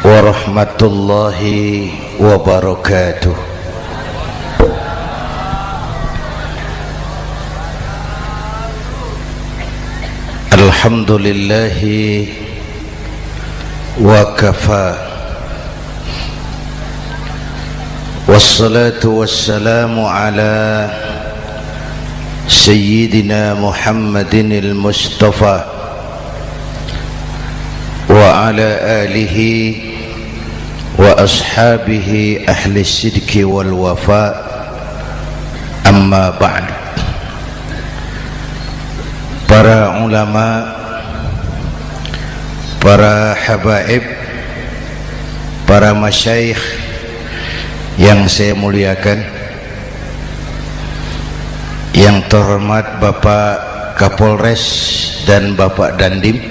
warahmatullahi wabarakatuh. Alhamdulillahi wa kafa, wassalatu wassalamu ala sayyidina Muhammadin al-Mustafa wa ala alihi wa ashabihi ahli sidki wal wafa, amma ba'd. Para ulama, para habaib, para masyayikh yang saya muliakan, yang terhormat Bapak Kapolres dan Bapak Dandim,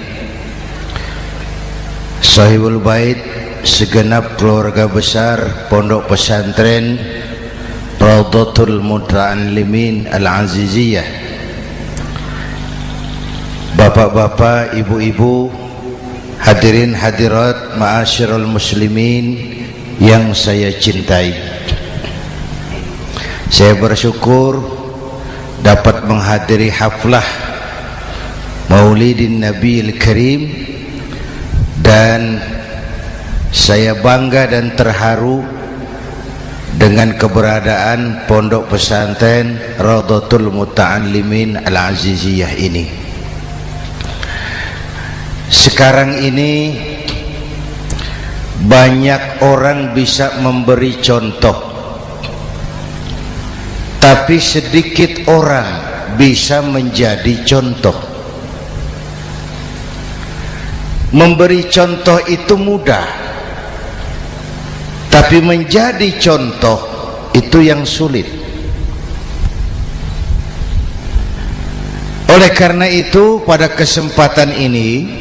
Sahibul Bait, segenap keluarga besar Pondok Pesantren Raudhatul Muta'allimin Al-Aziziyah, bapak-bapak, ibu-ibu, hadirin hadirat ma'asyiral muslimin yang saya cintai. Saya bersyukur dapat menghadiri haflah Maulidin Nabiyil Karim, dan saya bangga dan terharu dengan keberadaan Pondok Pesantren Raudhatul Muta'allimin Al-Aziziyah ini. Sekarang ini banyak orang bisa memberi contoh, tapi sedikit orang bisa menjadi contoh. Memberi contoh itu mudah, tapi menjadi contoh itu yang sulit. Oleh karena itu, pada kesempatan ini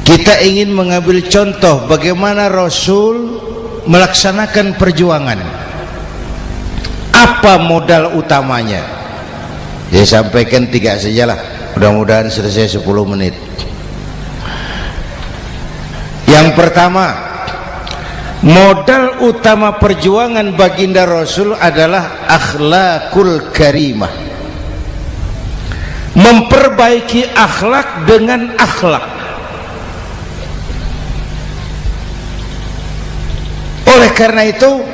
kita ingin mengambil contoh bagaimana Rasul melaksanakan perjuangan. Apa modal utamanya? Saya sampaikan 3 sajalah, mudah-mudahan selesai 10 menit. Yang pertama, modal utama perjuangan baginda Rasul adalah akhlakul karimah. Memperbaiki akhlak dengan akhlak. Oleh karena itu,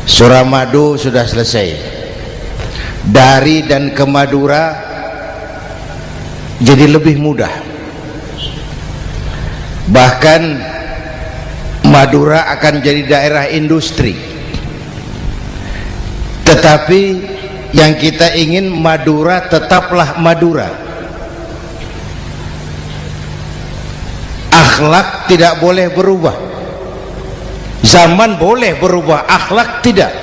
surah Madu sudah selesai. Dari dan ke Madura jadi lebih mudah. Bahkan Madura akan jadi daerah industri. Tetapi yang kita ingin, Madura tetaplah Madura. Akhlak tidak boleh berubah. Zaman boleh berubah, akhlak tidak.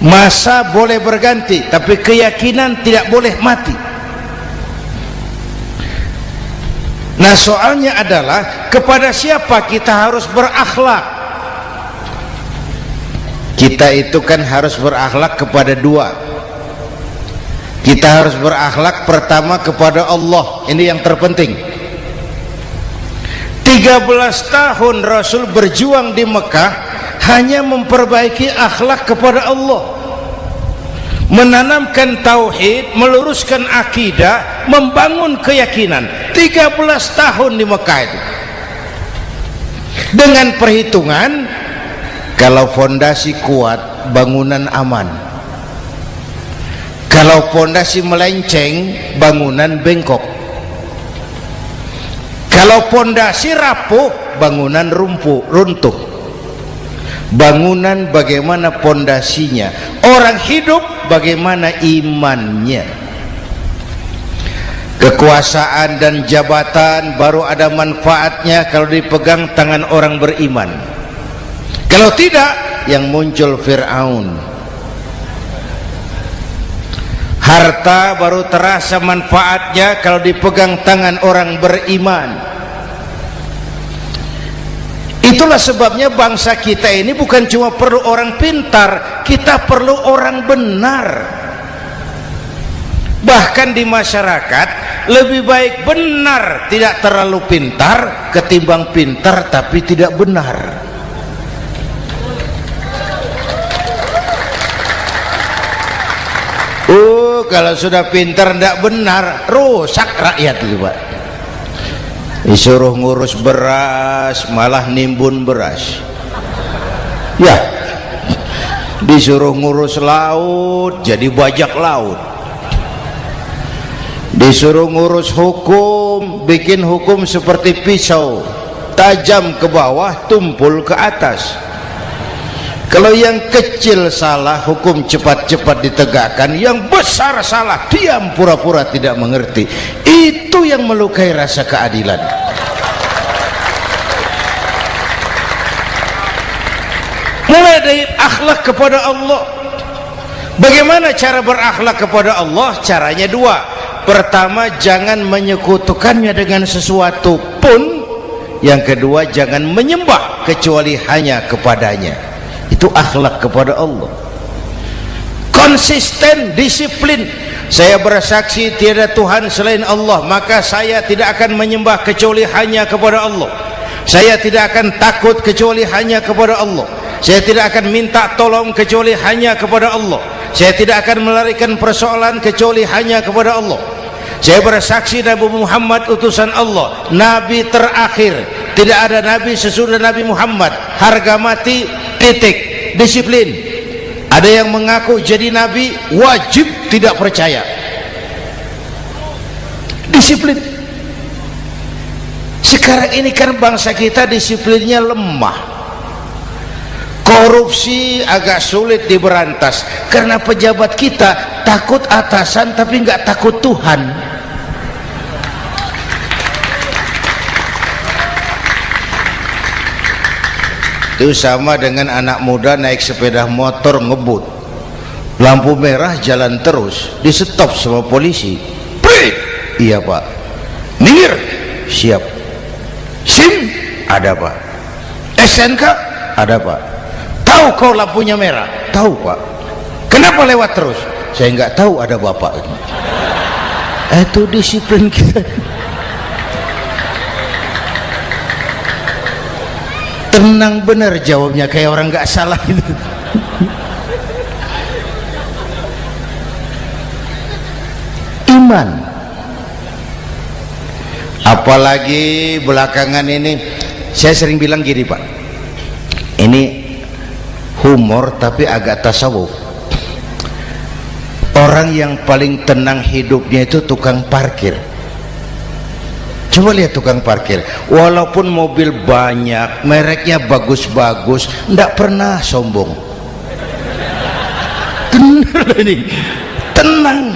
Masa boleh berganti, tapi keyakinan tidak boleh mati. Nah, soalnya adalah kepada siapa kita harus berakhlak. Kita itu kan harus berakhlak kepada 2. Kita harus berakhlak pertama kepada Allah. Ini yang terpenting. 13 tahun Rasul berjuang di Mekah hanya memperbaiki akhlak kepada Allah, menanamkan tauhid, meluruskan akidah, membangun keyakinan. 13 tahun di Mekah itu, dengan perhitungan kalau fondasi kuat, bangunan aman. Kalau fondasi melenceng, bangunan bengkok. Kalau pondasi rapuh, bangunan runtuh. Bangunan bagaimana pondasinya? Orang hidup bagaimana imannya? Kekuasaan dan jabatan baru ada manfaatnya kalau dipegang tangan orang beriman. Kalau tidak, yang muncul Fir'aun. Harta baru terasa manfaatnya kalau dipegang tangan orang beriman. Itulah sebabnya bangsa kita ini bukan cuma perlu orang pintar, kita perlu orang benar. Bahkan di masyarakat lebih baik benar tidak terlalu pintar ketimbang pintar tapi tidak benar. Kalau sudah pintar tidak benar, rusak rakyat itu Pak. Disuruh ngurus beras malah nimbun beras, ya. Disuruh ngurus laut jadi bajak laut. Disuruh ngurus hukum, bikin hukum seperti pisau, tajam ke bawah, tumpul ke atas. Kalau yang kecil salah, hukum cepat-cepat ditegakkan. Yang besar salah, diam pura-pura tidak mengerti. Itu yang melukai rasa keadilan. Mulai dari akhlak kepada Allah. Bagaimana cara berakhlak kepada Allah? Caranya dua. Pertama, jangan menyekutukannya dengan sesuatu pun. Yang kedua, jangan menyembah kecuali hanya kepadanya. Itu akhlak kepada Allah. Konsisten, disiplin. Saya bersaksi tiada Tuhan selain Allah, maka saya tidak akan menyembah kecuali hanya kepada Allah. Saya tidak akan takut kecuali hanya kepada Allah. Saya tidak akan minta tolong kecuali hanya kepada Allah. Saya tidak akan melarikan persoalan kecuali hanya kepada Allah. Saya bersaksi Nabi Muhammad utusan Allah, Nabi terakhir. Tidak ada Nabi sesudah Nabi Muhammad. Harga mati, titik. Disiplin. Ada yang mengaku jadi Nabi, wajib tidak percaya. Disiplin. Sekarang ini kan bangsa kita disiplinnya lemah. Korupsi agak sulit diberantas karena pejabat kita takut atasan tapi nggak takut Tuhan. Itu sama dengan anak muda naik sepeda motor ngebut, lampu merah jalan terus, di stop sama polisi. Prit, iya Pak. Minggir, siap. SIM ada Pak. SNK ada Pak. Tahu kau lampunya merah? Tahu Pak. Kenapa lewat terus? Saya nggak tahu, ada Bapak. Itu disiplin kita. Tenang bener jawabnya, kayak orang nggak salah itu. Iman. Apalagi belakangan ini saya sering bilang gini Pak, ini humor tapi agak tasawuf. Orang yang paling tenang hidupnya itu tukang parkir. Coba lihat tukang parkir, walaupun mobil banyak, mereknya bagus-bagus, tidak pernah sombong. Benar ini, tenang.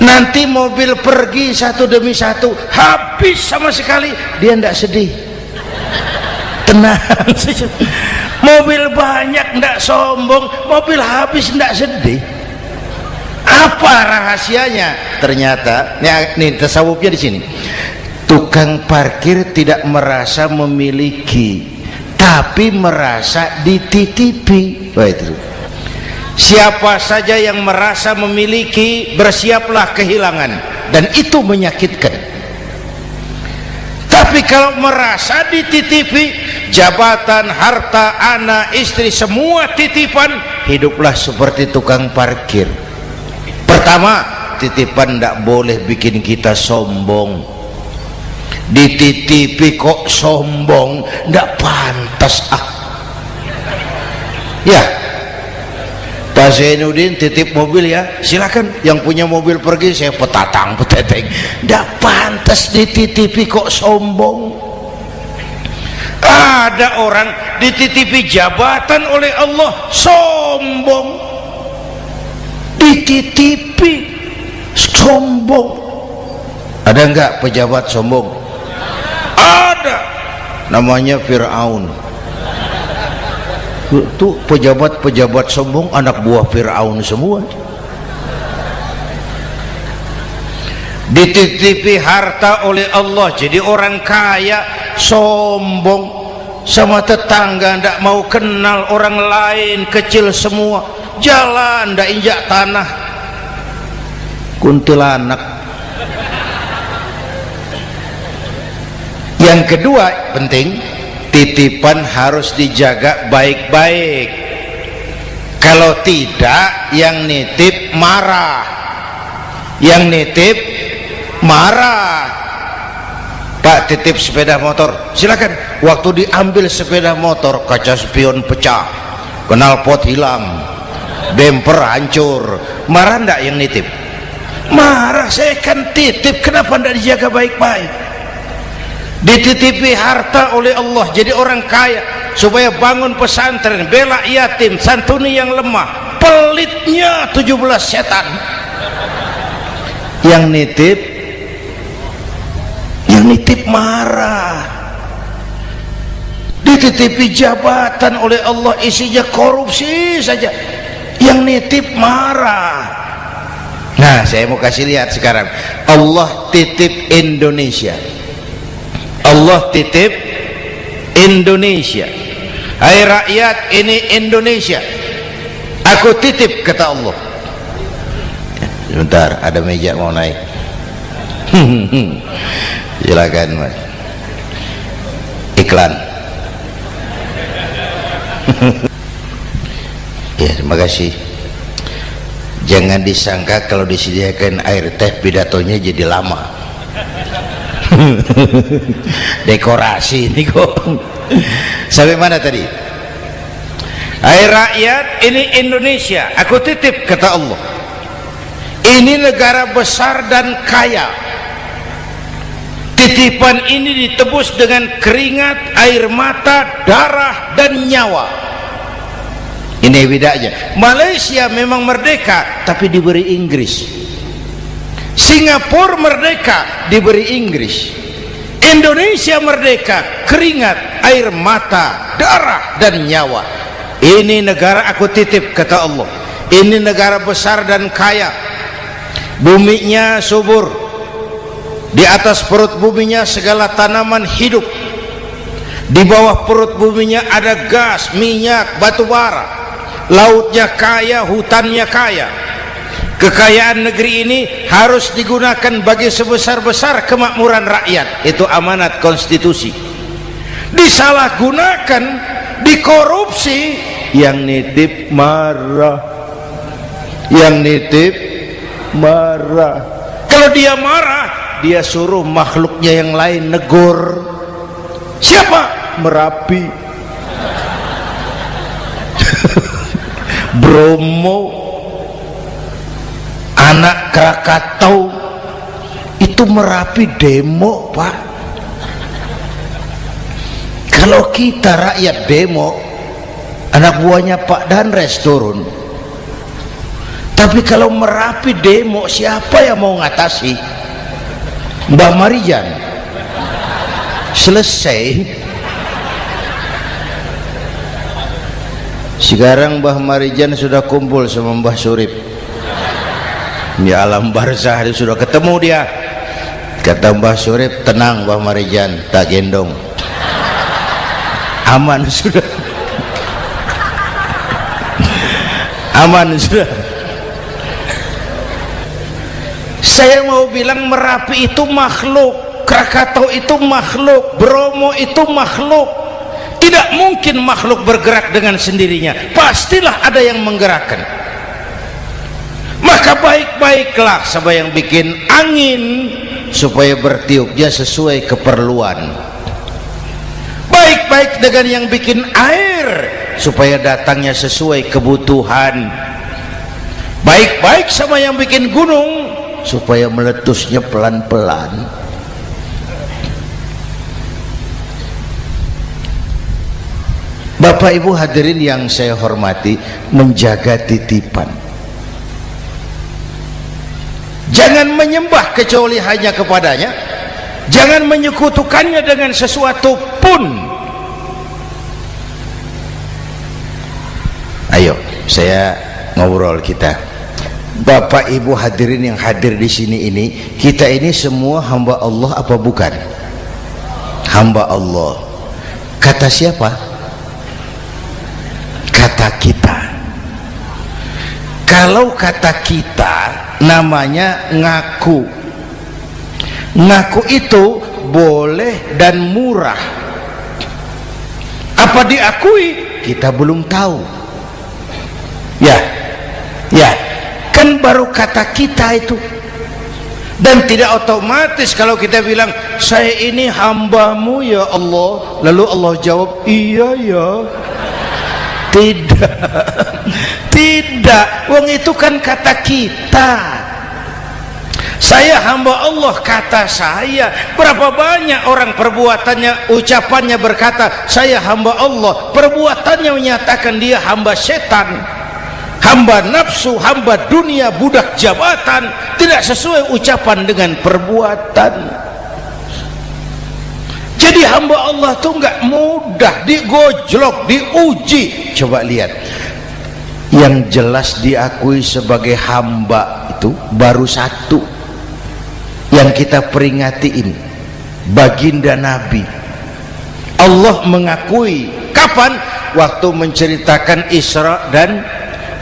Nanti mobil pergi satu demi satu, habis sama sekali, dia tidak sedih. Tenang. Mobil banyak tidak sombong, mobil habis tidak sedih. Apa rahasianya? Ternyata, nih tasawufnya di sini. Tukang parkir tidak merasa memiliki, tapi merasa dititipi. Wah, itu. Siapa saja yang merasa memiliki, bersiaplah kehilangan, dan itu menyakitkan. Tapi kalau merasa dititipi, jabatan, harta, anak, istri, semua titipan, hiduplah seperti tukang parkir. Pertama, titipan tidak boleh bikin kita sombong. Dititipi kok sombong, tidak pantas ya. Pak Zainuddin titip mobil ya, silakan. Yang punya mobil pergi, saya peteteng. Tidak pantas dititipi kok sombong. Ada orang dititipi jabatan oleh Allah sombong, dititipi sombong. Ada enggak pejabat sombong? Ada, namanya Fir'aun. Tuh pejabat-pejabat sombong anak buah Fir'aun semua. Dititipi harta oleh Allah jadi orang kaya, sombong sama tetangga, ndak mau kenal orang lain, kecil semua, jalan ndak injak tanah. kuntilanak. Yang kedua penting, titipan harus dijaga baik-baik. Kalau tidak, yang nitip marah. Yang nitip marah. Pak, titip sepeda motor, silakan. Waktu diambil sepeda motor, kaca spion pecah, knalpot hilang, bemper hancur. Marah ndak yang nitip? Marah. Saya kan titip, kenapa ndak dijaga baik-baik? Dititipi harta oleh Allah jadi orang kaya supaya bangun pesantren, bela yatim, santuni yang lemah. Pelitnya 17 setan. Yang nitip marah. Dititipi jabatan oleh Allah isinya korupsi saja, yang nitip marah. Nah, saya mau kasih lihat sekarang. Allah titip Indonesia. Allah titip Indonesia. Hai rakyat, ini Indonesia, aku titip, kata Allah. Sebentar, ada meja mau naik. Silakan Mas. Iklan. Ya, terima kasih. Jangan disangka kalau disediakan air teh pidatonya jadi lama. Dekorasi ini kok. Sampai mana tadi? Hai rakyat, ini Indonesia, aku titip, kata Allah. Ini negara besar dan kaya. Titipan ini ditebus dengan keringat, air mata, darah, dan nyawa. Ini bedanya. Malaysia memang merdeka tapi diberi Inggris. Singapura merdeka diberi Inggris. Indonesia merdeka, keringat, air mata, darah, dan nyawa. Ini negara aku titip, kata Allah. Ini negara besar dan kaya. Buminya subur. Di atas perut buminya segala tanaman hidup. Di bawah perut buminya ada gas, minyak, batu bara. Lautnya kaya, hutannya kaya. Kekayaan negeri ini harus digunakan bagi sebesar-besar kemakmuran rakyat. Itu amanat konstitusi. Disalahgunakan, dikorupsi, yang nitip marah. Yang nitip marah. Kalau dia marah, dia suruh makhluknya yang lain negur. Siapa? Merapi, Bromo, anak Krakatau. Itu Merapi demo, Pak. Kalau kita rakyat demo, anak buahnya Pak Danres turun. Tapi kalau Merapi demo, siapa yang mau ngatasi? Mbah Marijan. Selesai. Sekarang Mbah Marijan sudah kumpul sama Mbah Surip di alam barzah, dia sudah ketemu dia. Kata Mbah Surip, tenang Mbah Marijan, tak gendong, aman sudah. Aman sudah. Saya mau bilang Merapi itu makhluk, Krakatau itu makhluk, Bromo itu makhluk. Tidak mungkin makhluk bergerak dengan sendirinya, pastilah ada yang menggerakkan. Maka baik-baiklah sama yang bikin angin supaya bertiupnya sesuai keperluan. Baik-baik dengan yang bikin air supaya datangnya sesuai kebutuhan. Baik-baik sama yang bikin gunung supaya meletusnya pelan-pelan. Bapak Ibu hadirin yang saya hormati, menjaga titipan. Jangan menyembah kecuali hanya kepadanya. Jangan menyekutukannya dengan sesuatu pun. Ayo, saya ngobrol kita. Bapak Ibu hadirin yang hadir di sini ini, kita ini semua hamba Allah apa bukan? Hamba Allah. Kata siapa? Kata kita. Kalau kata kita, namanya ngaku. Ngaku itu boleh dan murah. Apa diakui? Kita belum tahu. Ya, kan baru kata kita itu. Dan tidak otomatis kalau kita bilang saya ini hambamu ya Allah, lalu Allah jawab iya ya. Tidak, wong itu kan kata kita. Saya hamba Allah, kata saya. Berapa banyak orang perbuatannya, ucapannya berkata saya hamba Allah, perbuatannya menyatakan dia hamba setan, hamba nafsu, hamba dunia, budak jabatan. Tidak sesuai ucapan dengan perbuatan. Jadi hamba Allah tuh nggak mudah, digojlok, diuji. Coba lihat, yang jelas diakui sebagai hamba itu baru satu yang kita peringati ini, baginda Nabi. Allah mengakui kapan? Waktu menceritakan Isra dan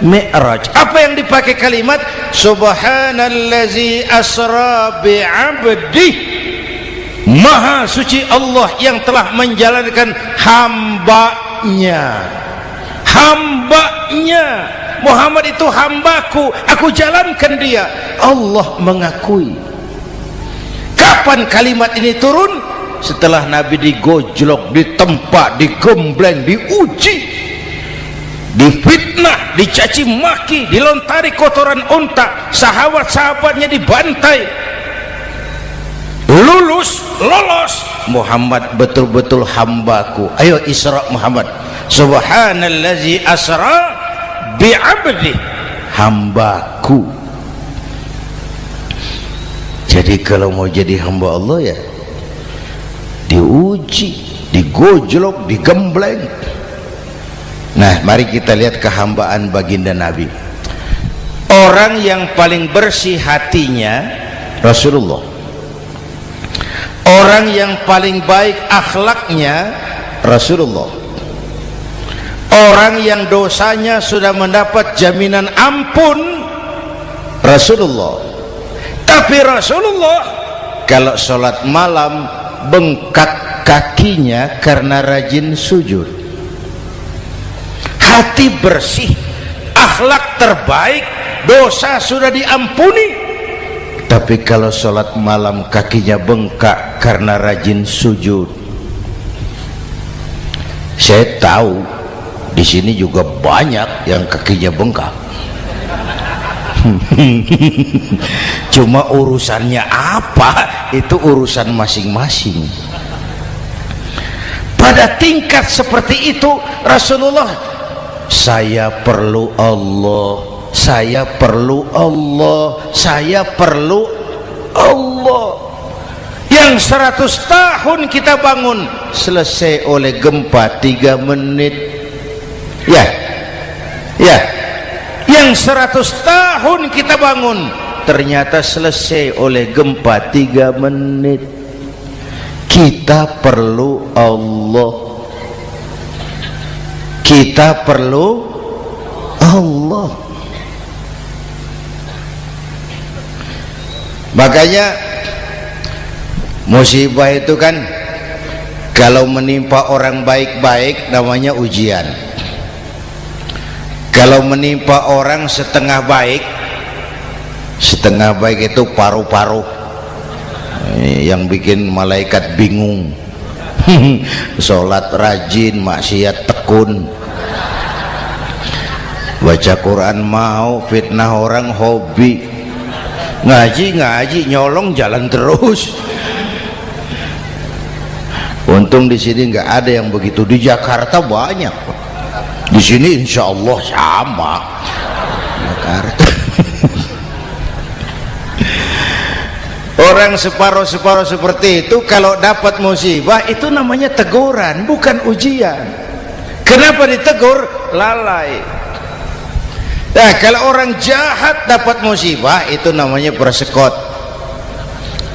Mi'raj. Apa yang dipakai kalimat? Subhanallazi asra bi'abdih. Maha suci Allah yang telah menjalankan hambanya. Hambanya Muhammad itu hambaku, aku jalankan dia. Allah mengakui. Kapan kalimat ini turun? Setelah Nabi digojlok, ditempa, digembleng, diuji, difitnah, dicaci maki, dilontari kotoran unta, sahabat-sahabatnya dibantai. Lolos, Muhammad betul-betul hambaku. Ayo Isra Muhammad. Subhanallazi asra bi'abdi, hambaku. Jadi kalau mau jadi hamba Allah ya diuji, digojlok, digembleng. Nah, mari kita lihat kehambaan baginda Nabi. Orang yang paling bersih hatinya Rasulullah. Orang yang paling baik akhlaknya Rasulullah. Orang yang dosanya sudah mendapat jaminan ampun Rasulullah. Tapi Rasulullah kalau sholat malam bengkak kakinya karena rajin sujud. Hati bersih, akhlak terbaik, dosa sudah diampuni. Tapi kalau sholat malam kakinya bengkak karena rajin sujud. Saya tahu di sini juga banyak yang kakinya bengkak. Cuma urusannya apa, itu urusan masing-masing. Pada tingkat seperti itu Rasulullah, saya perlu Allah, saya perlu Allah, saya perlu Allah. Yang 100 tahun kita bangun selesai oleh gempa 3 menit. Ya, yang 100 tahun kita bangun ternyata selesai oleh gempa 3 menit. Kita perlu Allah, kita perlu Allah. Makanya musibah itu kan kalau menimpa orang baik-baik namanya ujian. Kalau menimpa orang setengah baik itu paru-paru yang bikin malaikat bingung. Sholat rajin, maksiat tekun, baca Quran mau, fitnah orang hobi, ngaji nyolong jalan terus. Untung di sini nggak ada yang begitu. Di Jakarta banyak. Di sini insya Allah sama. Jakarta. Orang separuh-separuh seperti itu kalau dapat musibah itu namanya teguran, bukan ujian. Kenapa ditegur? Lalai. Nah, kalau orang jahat dapat musibah itu namanya persekot.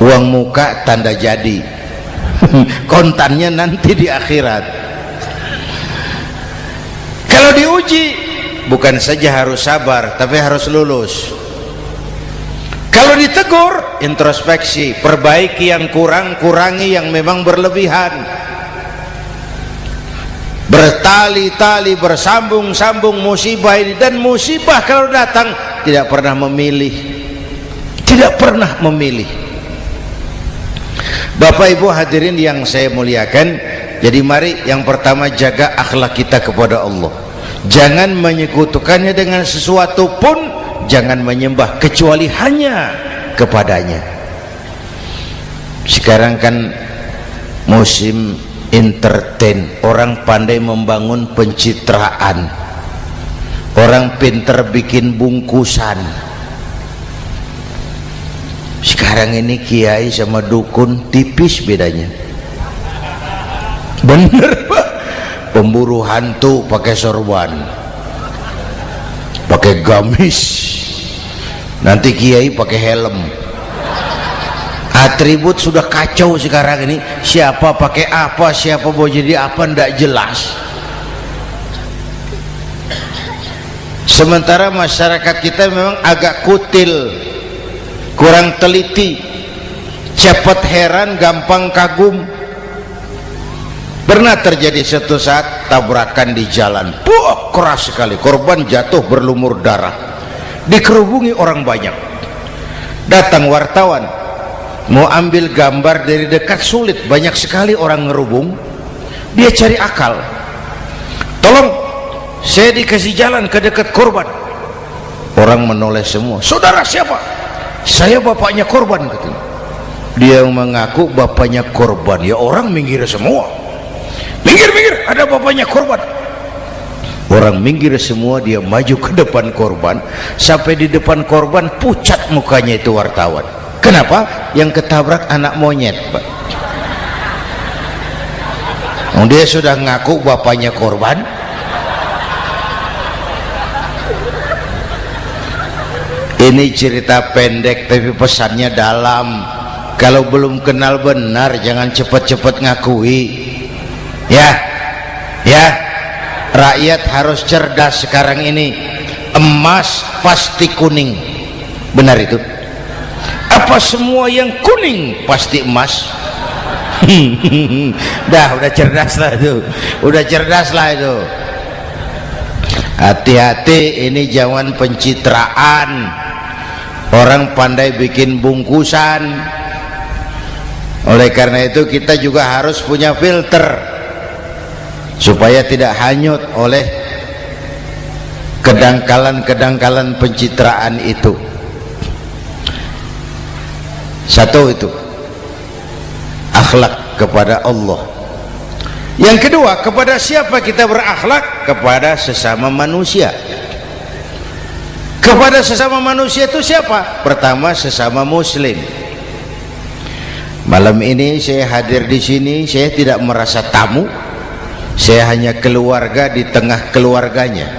Uang muka tanda jadi. Kontannya nanti di akhirat. Kalau diuji bukan saja harus sabar tapi harus lulus. Kalau ditegur, introspeksi, perbaiki yang kurang, kurangi yang memang berlebihan. Bertali-tali, bersambung-sambung musibah ini, dan musibah kalau datang tidak pernah memilih, tidak pernah memilih. Bapak Ibu hadirin yang saya muliakan, jadi mari yang pertama jaga akhlak kita kepada Allah. Jangan menyekutukannya dengan sesuatu pun, jangan menyembah kecuali hanya kepadanya. Sekarang kan musim entertain, orang pandai membangun pencitraan, orang pinter bikin bungkusan. Sekarang ini kiai sama dukun tipis bedanya. Bener Pak, pemburu hantu pakai sorban, pakai gamis, nanti kiai pakai helm. Atribut sudah kacau sekarang ini, siapa pakai apa, siapa mau jadi apa, ndak jelas. Sementara masyarakat kita memang agak kutil, kurang teliti, cepat heran, gampang kagum. Pernah terjadi suatu saat tabrakan di jalan, keras sekali, korban jatuh berlumur darah, dikerubungi orang banyak. Datang wartawan mau ambil gambar dari dekat, sulit, banyak sekali orang ngerubung. Dia cari akal, tolong saya dikasih jalan ke dekat korban. Orang menoleh semua. Saudara siapa? Saya bapaknya korban, katanya. Dia mengaku bapaknya korban. Ya orang minggir semua, minggir, ada bapaknya korban. Orang minggir semua, dia maju ke depan korban. Sampai di depan korban pucat mukanya itu wartawan. Kenapa? Yang ketabrak anak monyet, Pak. Dia sudah ngaku bapaknya korban. Ini cerita pendek tapi pesannya dalam. Kalau belum kenal benar jangan cepat-cepat ngakui. Ya, rakyat harus cerdas sekarang ini. Emas pasti kuning, benar itu? Apa semua yang kuning pasti emas? udah cerdas lah itu, udah cerdas lah itu. Hati-hati, ini zaman pencitraan. Orang pandai bikin bungkusan. Oleh karena itu kita juga harus punya filter supaya tidak hanyut oleh kedangkalan-kedangkalan pencitraan itu. Satu itu akhlak kepada Allah. Yang kedua, kepada siapa kita berakhlak? Kepada sesama manusia. Kepada sesama manusia itu siapa? Pertama, sesama muslim. Malam ini saya hadir di sini, saya tidak merasa tamu. Saya hanya keluarga di tengah keluarganya.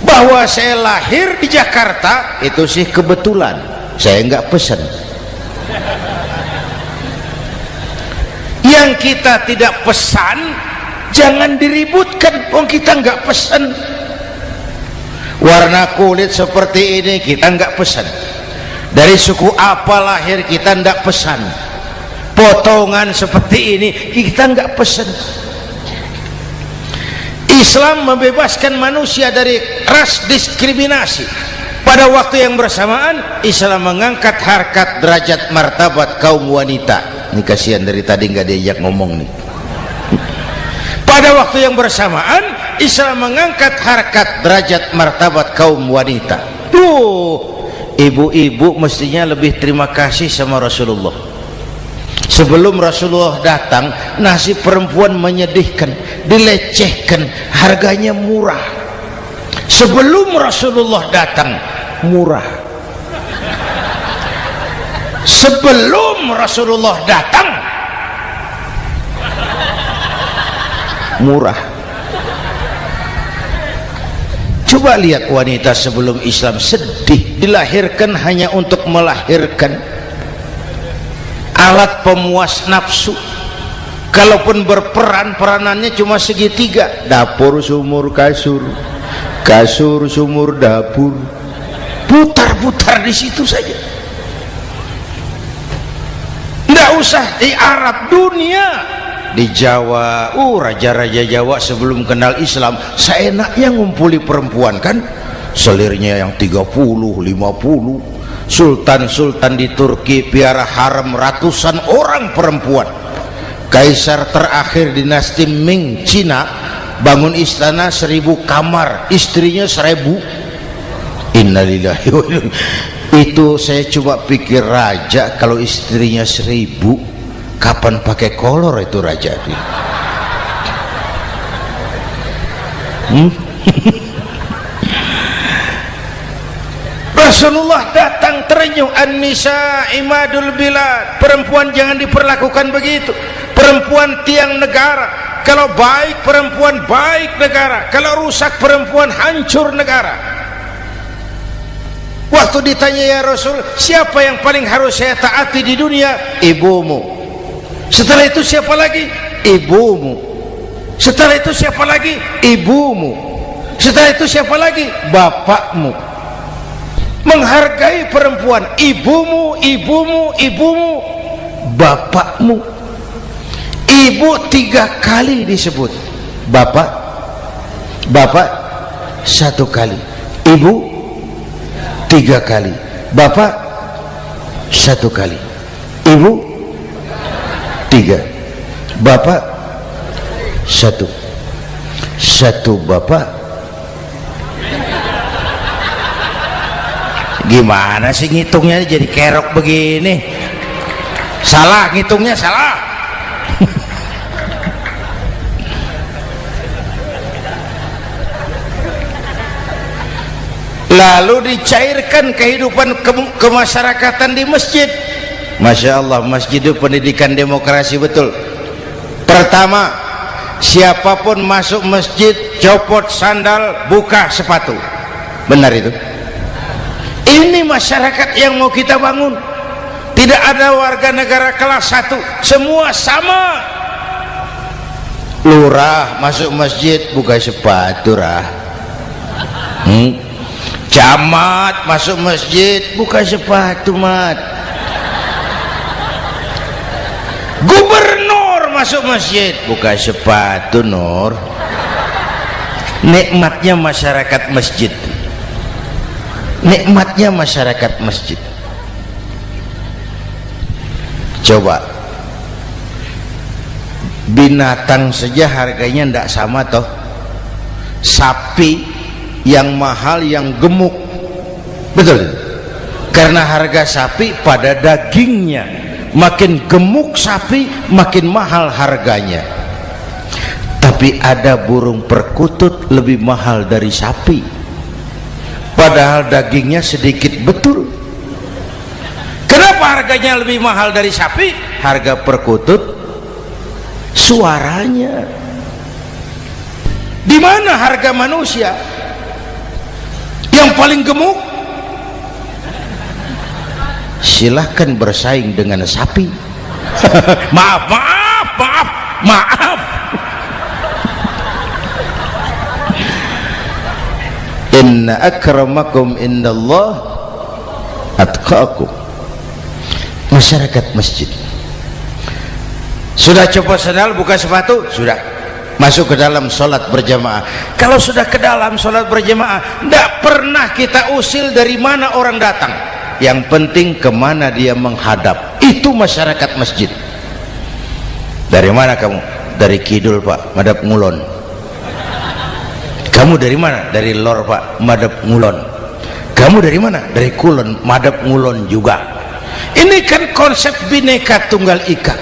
Bahwa saya lahir di Jakarta itu sih kebetulan. Saya enggak pesan. Yang kita tidak pesan jangan diributkan. Kita enggak pesan. Warna kulit seperti ini kita enggak pesan. Dari suku apa lahir kita enggak pesan. Potongan seperti ini kita enggak pesan. Islam membebaskan manusia dari ras diskriminasi. Pada waktu yang bersamaan Islam mengangkat harkat, derajat, martabat kaum wanita. Ini kasihan dari tadi nggak diajak ngomong nih. Pada waktu yang bersamaan Islam mengangkat harkat, derajat, martabat kaum wanita. Ibu-ibu mestinya lebih terima kasih sama Rasulullah. Sebelum Rasulullah datang, nasib perempuan menyedihkan, dilecehkan, harganya murah. Sebelum Rasulullah datang, murah. Sebelum Rasulullah datang, murah. Coba lihat wanita sebelum Islam, sedih, dilahirkan hanya untuk melahirkan, alat pemuas nafsu. Kalaupun berperan, peranannya cuma segitiga, dapur sumur kasur, kasur sumur dapur. putar-putar di situ saja, nggak usah di Arab, dunia, di Jawa. Raja-raja Jawa sebelum kenal Islam seenaknya ngumpuli perempuan kan, selirnya yang 30, 50. Sultan-sultan di Turki piara harem ratusan orang perempuan. Kaisar terakhir dinasti Ming Cina bangun istana 1000 kamar, istrinya 1000. Innalillahi wa inna. Itu saya coba pikir, raja kalau istrinya 1000, kapan pakai kolor itu raja? Rasulullah datang terenyuh, an-nisa imadul bilad, perempuan jangan diperlakukan begitu, perempuan tiang negara. Kalau baik perempuan, baik negara. Kalau rusak perempuan, hancur negara. Waktu ditanya, ya Rasul, siapa yang paling harus saya taati di dunia? Ibumu. Setelah itu siapa lagi? Ibumu. Setelah itu siapa lagi? Ibumu. Setelah itu siapa lagi? Bapakmu. Menghargai perempuan, ibumu, ibumu, ibumu, bapakmu. Ibu 3 kali disebut, bapak 1 kali, ibu 3 kali, bapak 1 kali, ibu 3, bapak 1, bapak. Gimana sih ngitungnya jadi kerok begini? Salah ngitungnya, salah. Lalu dicairkan kehidupan kemasyarakatan di masjid. Masya Allah, masjid itu pendidikan demokrasi betul. Pertama, siapapun masuk masjid copot sandal, buka sepatu. Benar itu? Ini masyarakat yang mau kita bangun. Tidak ada warga negara kelas 1, semua sama. Lurah masuk masjid buka sepatu, rah. Camat masuk masjid buka sepatu, mat. Gubernur masuk masjid buka sepatu, nur. Nikmatnya masyarakat masjid. Nikmatnya masyarakat masjid. Coba binatang saja harganya tidak sama toh. Sapi yang mahal, yang gemuk, betul? Karena harga sapi pada dagingnya. Makin gemuk sapi, makin mahal harganya. Tapi ada burung perkutut lebih mahal dari sapi, padahal dagingnya sedikit, betul. Kenapa harganya lebih mahal dari sapi? Harga perkutut suaranya. Di mana harga manusia yang paling gemuk? Silahkan bersaing dengan sapi. Maaf. Inna akramakum indallah atqakum. Masyarakat masjid sudah copot sandal, buka sepatu, sudah masuk ke dalam sholat berjamaah. Kalau sudah ke dalam sholat berjamaah, tidak pernah kita usil dari mana orang datang, yang penting kemana dia menghadap. Itu masyarakat masjid. Dari mana kamu? Dari kidul, Pak, madhab ngulon. Kamu dari mana? Dari lor, Pak, madhab ngulon. Kamu dari mana? Dari kulon, madhab ngulon juga. Ini kan konsep bineka tunggal ika.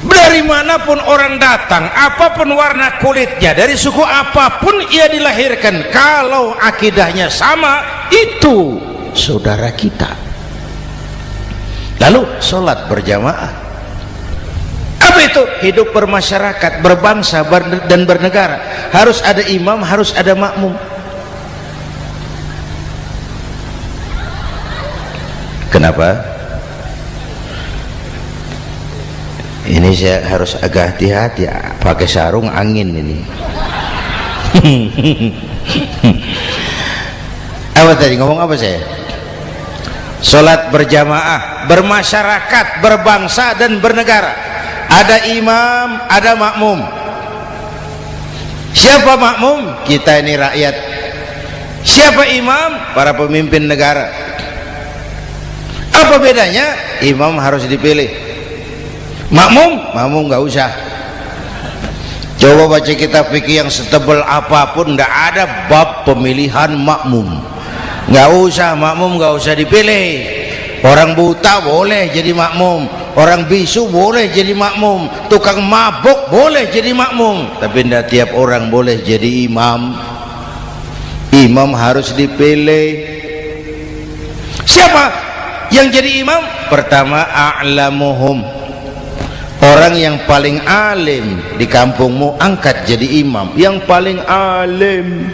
Dari manapun orang datang, apapun warna kulitnya, dari suku apapun ia dilahirkan, kalau akidahnya sama, itu saudara kita. Lalu sholat berjamaah. Apa itu? Hidup bermasyarakat, berbangsa dan bernegara. Harus ada imam, harus ada makmum. Kenapa? Ini saya harus agak hati-hati, pakai sarung angin ini. tadi ngomong apa saya? Sholat berjamaah, bermasyarakat, berbangsa dan bernegara. Ada imam, ada makmum. Siapa makmum? Kita ini rakyat. Siapa imam? Para pemimpin negara. Apa bedanya? Imam harus dipilih, makmum nggak usah. Coba baca kitab fikih yang setebal apapun, nggak ada bab pemilihan makmum. Nggak usah, makmum nggak usah dipilih. Orang buta boleh jadi makmum, orang bisu boleh jadi makmum, tukang mabuk boleh jadi makmum, tapi tidak tiap orang boleh jadi imam. Imam harus dipilih. Siapa yang jadi imam? Pertama, a'lamuhum, orang yang paling alim di kampungmu angkat jadi imam. Yang paling alim,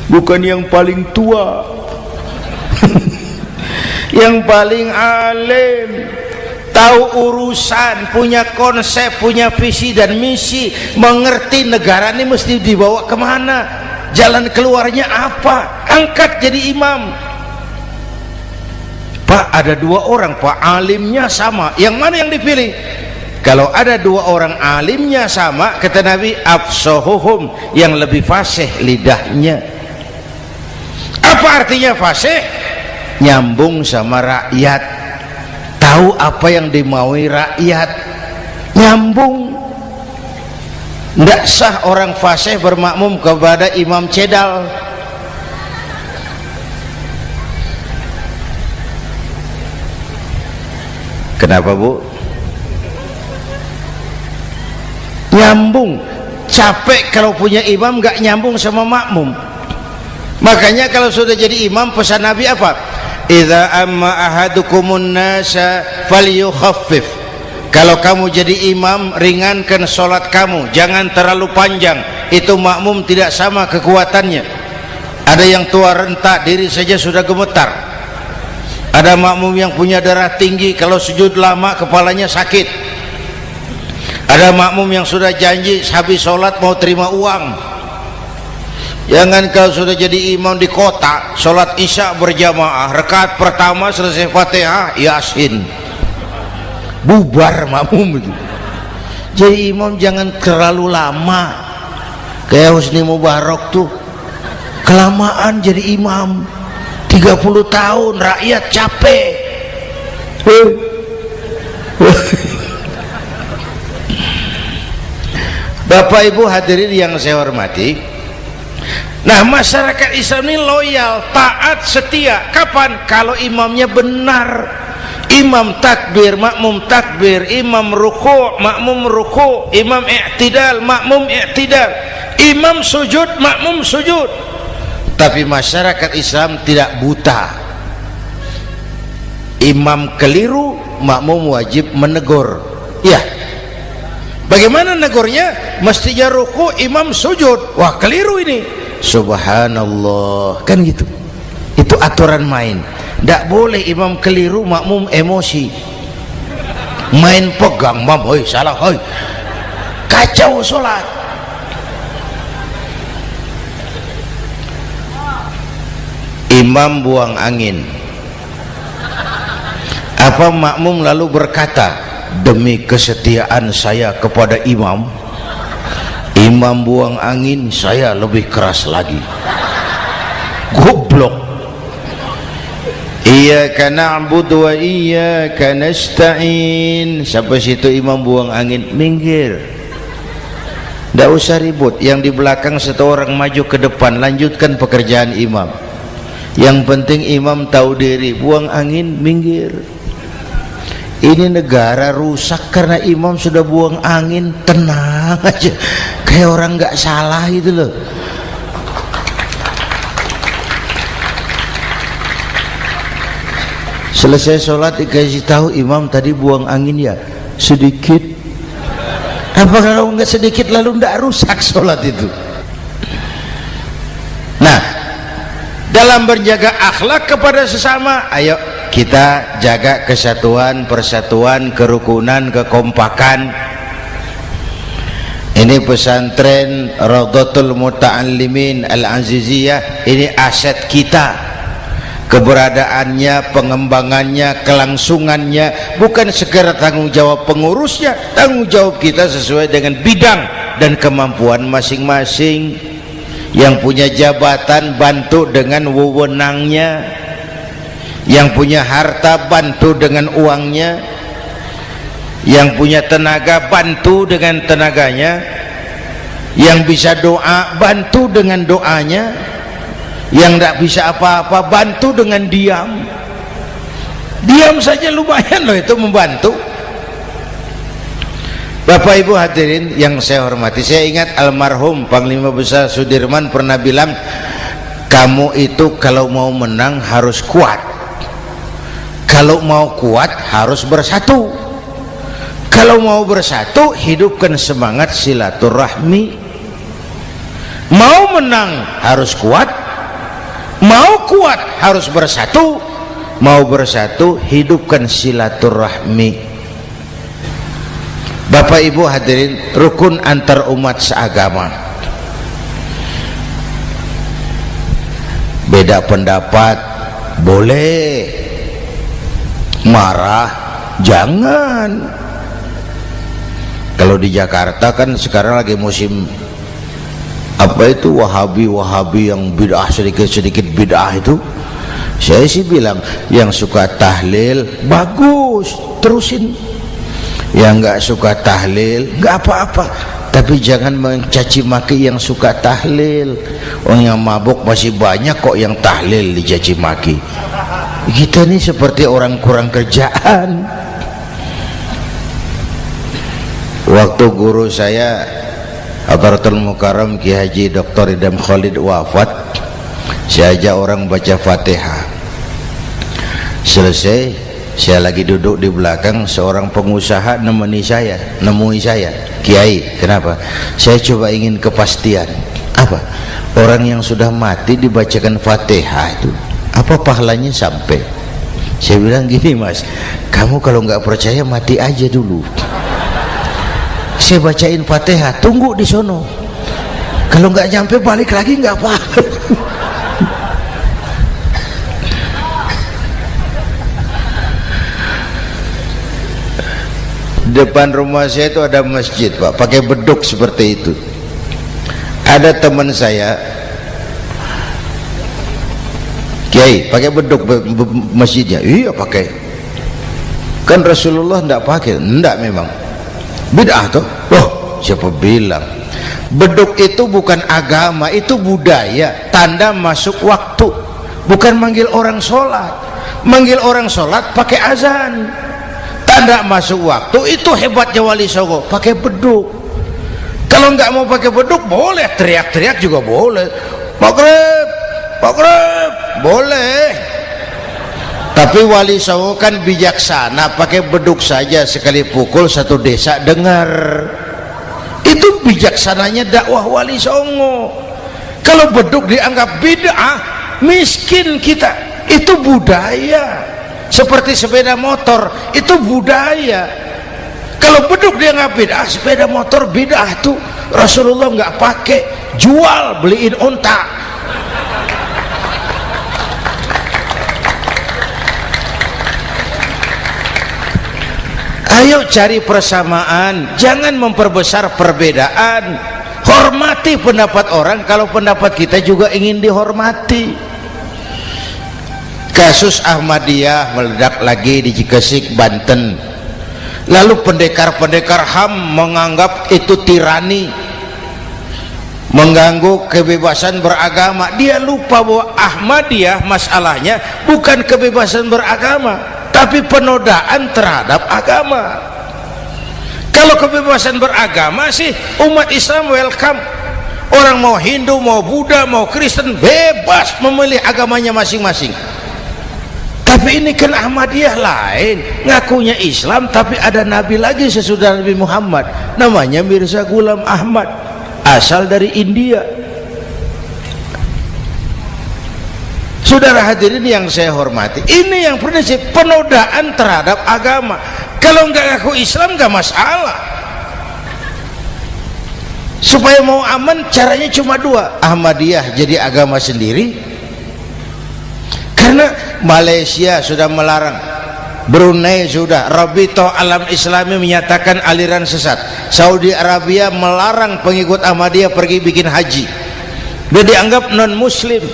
bukan yang paling tua. Yang paling alim, tahu urusan, punya konsep, punya visi dan misi, mengerti negara ini mesti dibawa kemana, jalan keluarnya apa, angkat jadi imam. Pak, ada dua orang Pak, alimnya sama, yang mana yang dipilih? Kalau ada dua orang alimnya sama, kata Nabi, afsahuhum, yang lebih fasih lidahnya. Apa artinya fasih? Nyambung sama rakyat, tahu apa yang dimaui rakyat, nyambung. Tidak sah orang fasih bermakmum kepada imam cedal. Kenapa Bu? Nyambung. Capek kalau punya imam gak nyambung sama makmum. Makanya kalau sudah jadi imam, pesan Nabi apa? Idza amma ahadukumun nasa falyukhaffif. Kalau kamu jadi imam, ringankan sholat kamu, jangan terlalu panjang. Itu makmum tidak sama kekuatannya. Ada yang tua renta, diri saja sudah gemetar. Ada makmum yang punya darah tinggi, kalau sujud lama kepalanya sakit. Ada makmum yang sudah janji habis sholat mau terima uang. Jangan kalau sudah jadi imam di kota, sholat isya berjamaah, rakaat pertama selesai Fatihah, Yasin, bubar makmum itu. Jadi imam jangan terlalu lama, kayak Husni Mubarak tuh kelamaan jadi imam 30 tahun, rakyat capek. Bapak Ibu hadirin yang saya hormati, nah masyarakat Islam ini loyal, taat, setia. Kapan? Kalau imamnya benar. Imam takbir, makmum takbir, imam ruku', makmum ruku', imam i'tidal, makmum i'tidal, imam sujud, makmum sujud. Tapi masyarakat Islam tidak buta. Imam keliru, makmum wajib menegur. Ya, bagaimana negurnya? Mestinya ruku', imam sujud. Wah, keliru ini. Subhanallah, kan gitu. Itu aturan main. Tidak boleh imam keliru, makmum emosi, main pegang, mam, hoi salah, hoi, kacau sholat. Imam buang angin, apa makmum lalu berkata, demi kesetiaan saya kepada imam, imam buang angin, saya lebih keras lagi. Goblok. Iyyaka na'budu wa iyyaka nasta'in. Sampai situ imam buang angin, minggir, tidak usah ribut. Yang di belakang satu orang maju ke depan, lanjutkan pekerjaan imam. Yang penting imam tahu diri, buang angin, minggir. Ini negara rusak karena imam sudah buang angin. Tenang aja, kayak orang nggak salah itu loh. Selesai sholat dikasih tahu, imam tadi buang angin ya sedikit. Apa kalau nggak sedikit lalu nggak rusak sholat itu? Nah, dalam berjaga akhlak kepada sesama, ayo kita jaga kesatuan, persatuan, kerukunan, kekompakan. Ini pesantren Raudhatul Muta'allimin Al-Aziziyah, ini aset kita. keberadaannya, pengembangannya, kelangsungannya, bukan sekedar tanggung jawab pengurusnya, tanggung jawab kita sesuai dengan bidang dan kemampuan masing-masing. Yang punya jabatan bantu dengan wewenangnya, yang punya harta bantu dengan uangnya, yang punya tenaga bantu dengan tenaganya, yang bisa doa bantu dengan doanya, yang tidak bisa apa-apa bantu dengan diam. Diam saja lumayan loh itu membantu. Bapak Ibu hadirin yang saya hormati, saya ingat almarhum Panglima Besar Sudirman pernah bilang, kamu itu kalau mau menang harus kuat, kalau mau kuat harus bersatu, kalau mau bersatu hidupkan semangat silaturahmi. Mau menang harus kuat, mau kuat harus bersatu, mau bersatu hidupkan silaturahmi. Bapak Ibu hadirin, rukun antar umat seagama. Beda pendapat boleh, marah jangan. Kalau di Jakarta kan sekarang lagi musim apa itu wahabi yang bid'ah, sedikit bid'ah itu. Saya sih bilang yang suka tahlil bagus, terusin. Yang nggak suka tahlil nggak apa-apa, tapi jangan mencaci maki yang suka tahlil. Orang yang mabuk masih banyak kok yang tahlil dicaci maki. Kita ini seperti orang kurang kerjaan. Waktu guru saya Hadratul Mukarram Ki Haji Dr. Idham Khalid wafat, saya ajak orang baca Fatihah. Selesai, saya lagi duduk di belakang, seorang pengusaha nemui saya, Kiai, kenapa? Saya coba ingin kepastian. Apa? Orang yang sudah mati dibacakan Fatihah itu apa pahalanya sampai? Saya bilang gini, Mas, kamu kalau nggak percaya mati aja dulu. Saya bacain Fatihah, tunggu di sono. Kalau nggak nyampe balik lagi nggak apa-apa. Depan rumah saya itu ada masjid, Pak, pakai beduk seperti itu. Ada teman saya, Kiai, pakai beduk masjidnya. Iya pakai. Kan Rasulullah tidak pakai. Tidak memang. Bid'ah tuh. Oh, siapa bilang? Beduk itu bukan agama, itu budaya, tanda masuk waktu. Bukan manggil orang sholat. Manggil orang sholat pakai azan. Tanda masuk waktu, itu hebatnya Wali Songo, pakai beduk. Kalau nggak mau pakai beduk boleh teriak-teriak juga boleh, maghrib boleh. Tapi Wali Songo kan bijaksana, pakai beduk saja sekali pukul satu desa dengar. Itu bijaksananya dakwah Wali Songo. Kalau beduk dianggap bid'ah, miskin kita. Itu budaya. Seperti sepeda motor, itu budaya. Kalau beduk dia nggak bid'ah, sepeda motor bid'ah tuh. Rasulullah nggak pakai, jual, beliin unta. Ayo cari persamaan, jangan memperbesar perbedaan. Hormati pendapat orang kalau pendapat kita juga ingin dihormati. Kasus Ahmadiyah meledak lagi di Cikesik, Banten. Lalu pendekar-pendekar HAM menganggap itu tirani, mengganggu kebebasan beragama. Dia lupa bahwa Ahmadiyah masalahnya bukan kebebasan beragama, tapi penodaan terhadap agama. Kalau kebebasan beragama sih umat Islam welcome. Orang mau Hindu, mau Buddha, mau Kristen bebas memilih agamanya masing-masing. Tapi ini kan Ahmadiyah lain, ngakunya Islam tapi ada nabi lagi sesudah Nabi Muhammad, namanya Mirza Ghulam Ahmad, asal dari India. Saudara hadirin yang saya hormati, ini yang prinsip penodaan terhadap agama. Kalau nggak ngaku Islam nggak masalah. Supaya mau aman caranya cuma dua, Ahmadiyah jadi agama sendiri. Karena Karena Malaysia sudah melarang, Brunei sudah, Rabitoh Alam Islami menyatakan aliran sesat, Saudi Arabia melarang pengikut Ahmadiyah pergi bikin haji, dia dianggap non muslim.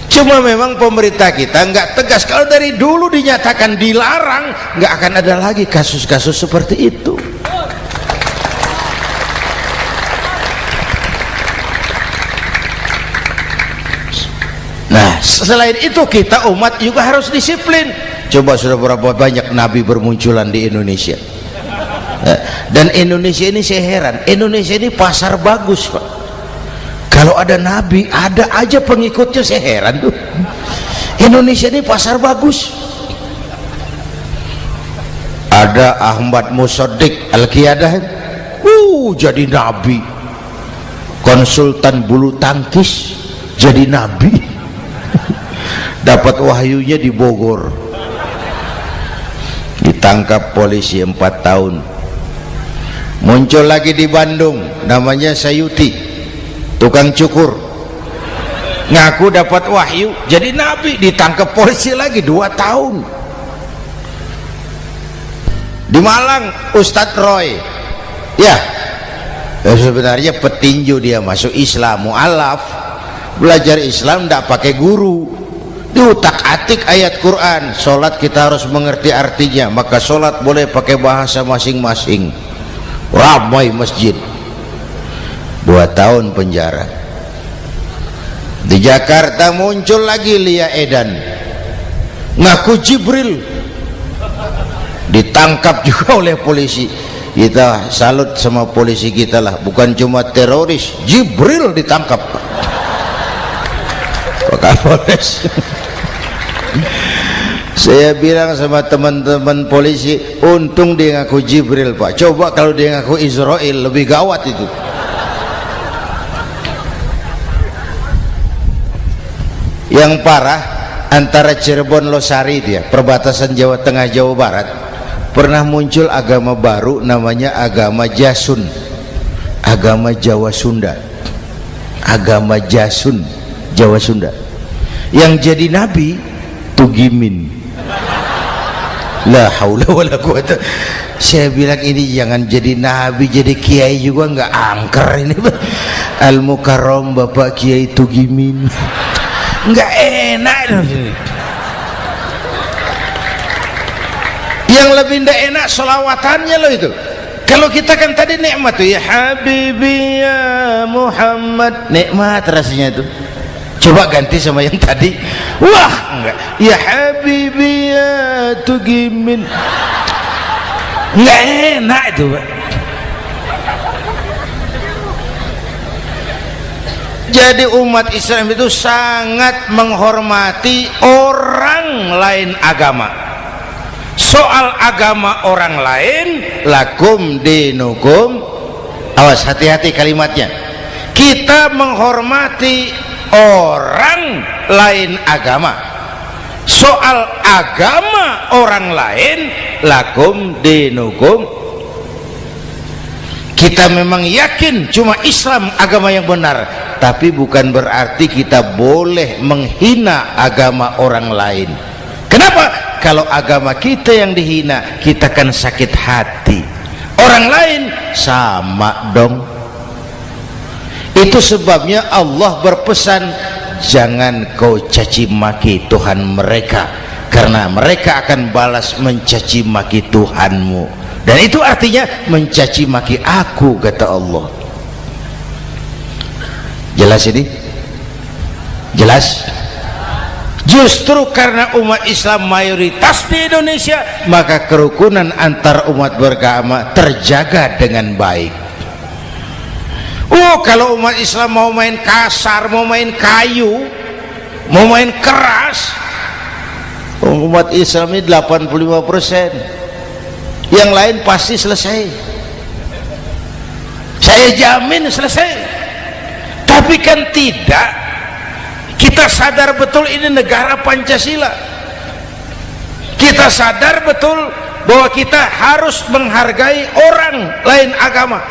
Cuma memang pemerintah kita nggak tegas. Kalau dari dulu dinyatakan dilarang, nggak akan ada lagi kasus-kasus seperti itu. Nah, selain itu kita umat juga harus disiplin. Coba sudah berapa banyak nabi bermunculan di Indonesia. Dan Indonesia ini saya heran, Indonesia ini pasar bagus, Pak. Kalau ada nabi, ada aja pengikutnya, saya heran tuh. Indonesia ini pasar bagus. Ada Ahmad Musaddiq Al-Qiyadah, jadi nabi. Konsultan bulu tangkis jadi nabi. Dapat wahyunya di Bogor, ditangkap polisi 4 tahun. Muncul lagi di Bandung, namanya Sayuti, tukang cukur, ngaku dapat wahyu jadi nabi, ditangkap polisi lagi 2 tahun. Di Malang Ustadz Roy, ya sebenarnya petinju, dia masuk Islam, mu'alaf, belajar Islam tidak pakai guru, diutak-atik ayat Quran. Sholat kita harus mengerti artinya, maka sholat boleh pakai bahasa masing-masing. Ramai masjid. 2 tahun penjara. Di Jakarta muncul lagi Lia Edan, ngaku Jibril, ditangkap juga oleh polisi. Kita salut sama polisi kita lah, bukan cuma teroris, Jibril ditangkap Pak Kapolres. Saya bilang sama teman-teman polisi, untung dia ngaku Jibril, Pak. Coba kalau dia ngaku Israel, lebih gawat itu. Yang parah, antara Cirebon Losari, dia perbatasan Jawa Tengah Jawa Barat, pernah muncul agama baru namanya agama Jasun, agama Jawa Sunda, agama Jasun Jawa Sunda. Yang jadi nabi Tugimin. La haula wala quwata. Saya bilang ini jangan jadi nabi, jadi kiai juga nggak angker ini. Al Mukarram Bapak Kiai Tugimin, nggak enak. Yang lebih ndak enak selawatannya loh itu. Kalau kita kan tadi nikmat tuh, ya Habibi ya Muhammad, nikmat rasanya itu. Coba ganti sama yang tadi, wah enggak, ya Habibi ya Tugimin, nggak enak itu, Pak. Jadi umat Islam itu sangat menghormati orang lain agama. Soal agama orang lain, lakum dinukum, awas hati-hati kalimatnya. Kita menghormati orang lain agama. Soal agama orang lain, lakum dinukum, kita memang yakin cuma Islam agama yang benar, tapi bukan berarti kita boleh menghina agama orang lain. Kenapa? Kalau agama kita yang dihina, kita kan sakit hati. Orang lain sama dong. Itu sebabnya Allah berpesan, jangan kau caci maki Tuhan mereka, karena mereka akan balas mencaci maki Tuhanmu. Dan itu artinya mencaci maki aku, kata Allah. Jelas ini? Jelas? Justru karena umat Islam mayoritas di Indonesia, maka kerukunan antar umat beragama terjaga dengan baik. Kalau umat Islam mau main kasar, mau main kayu, mau main keras, umat Islam ini 85%, yang lain pasti selesai, saya jamin selesai. Tapi kan tidak, kita sadar betul ini negara Pancasila, kita sadar betul bahwa kita harus menghargai orang lain agama,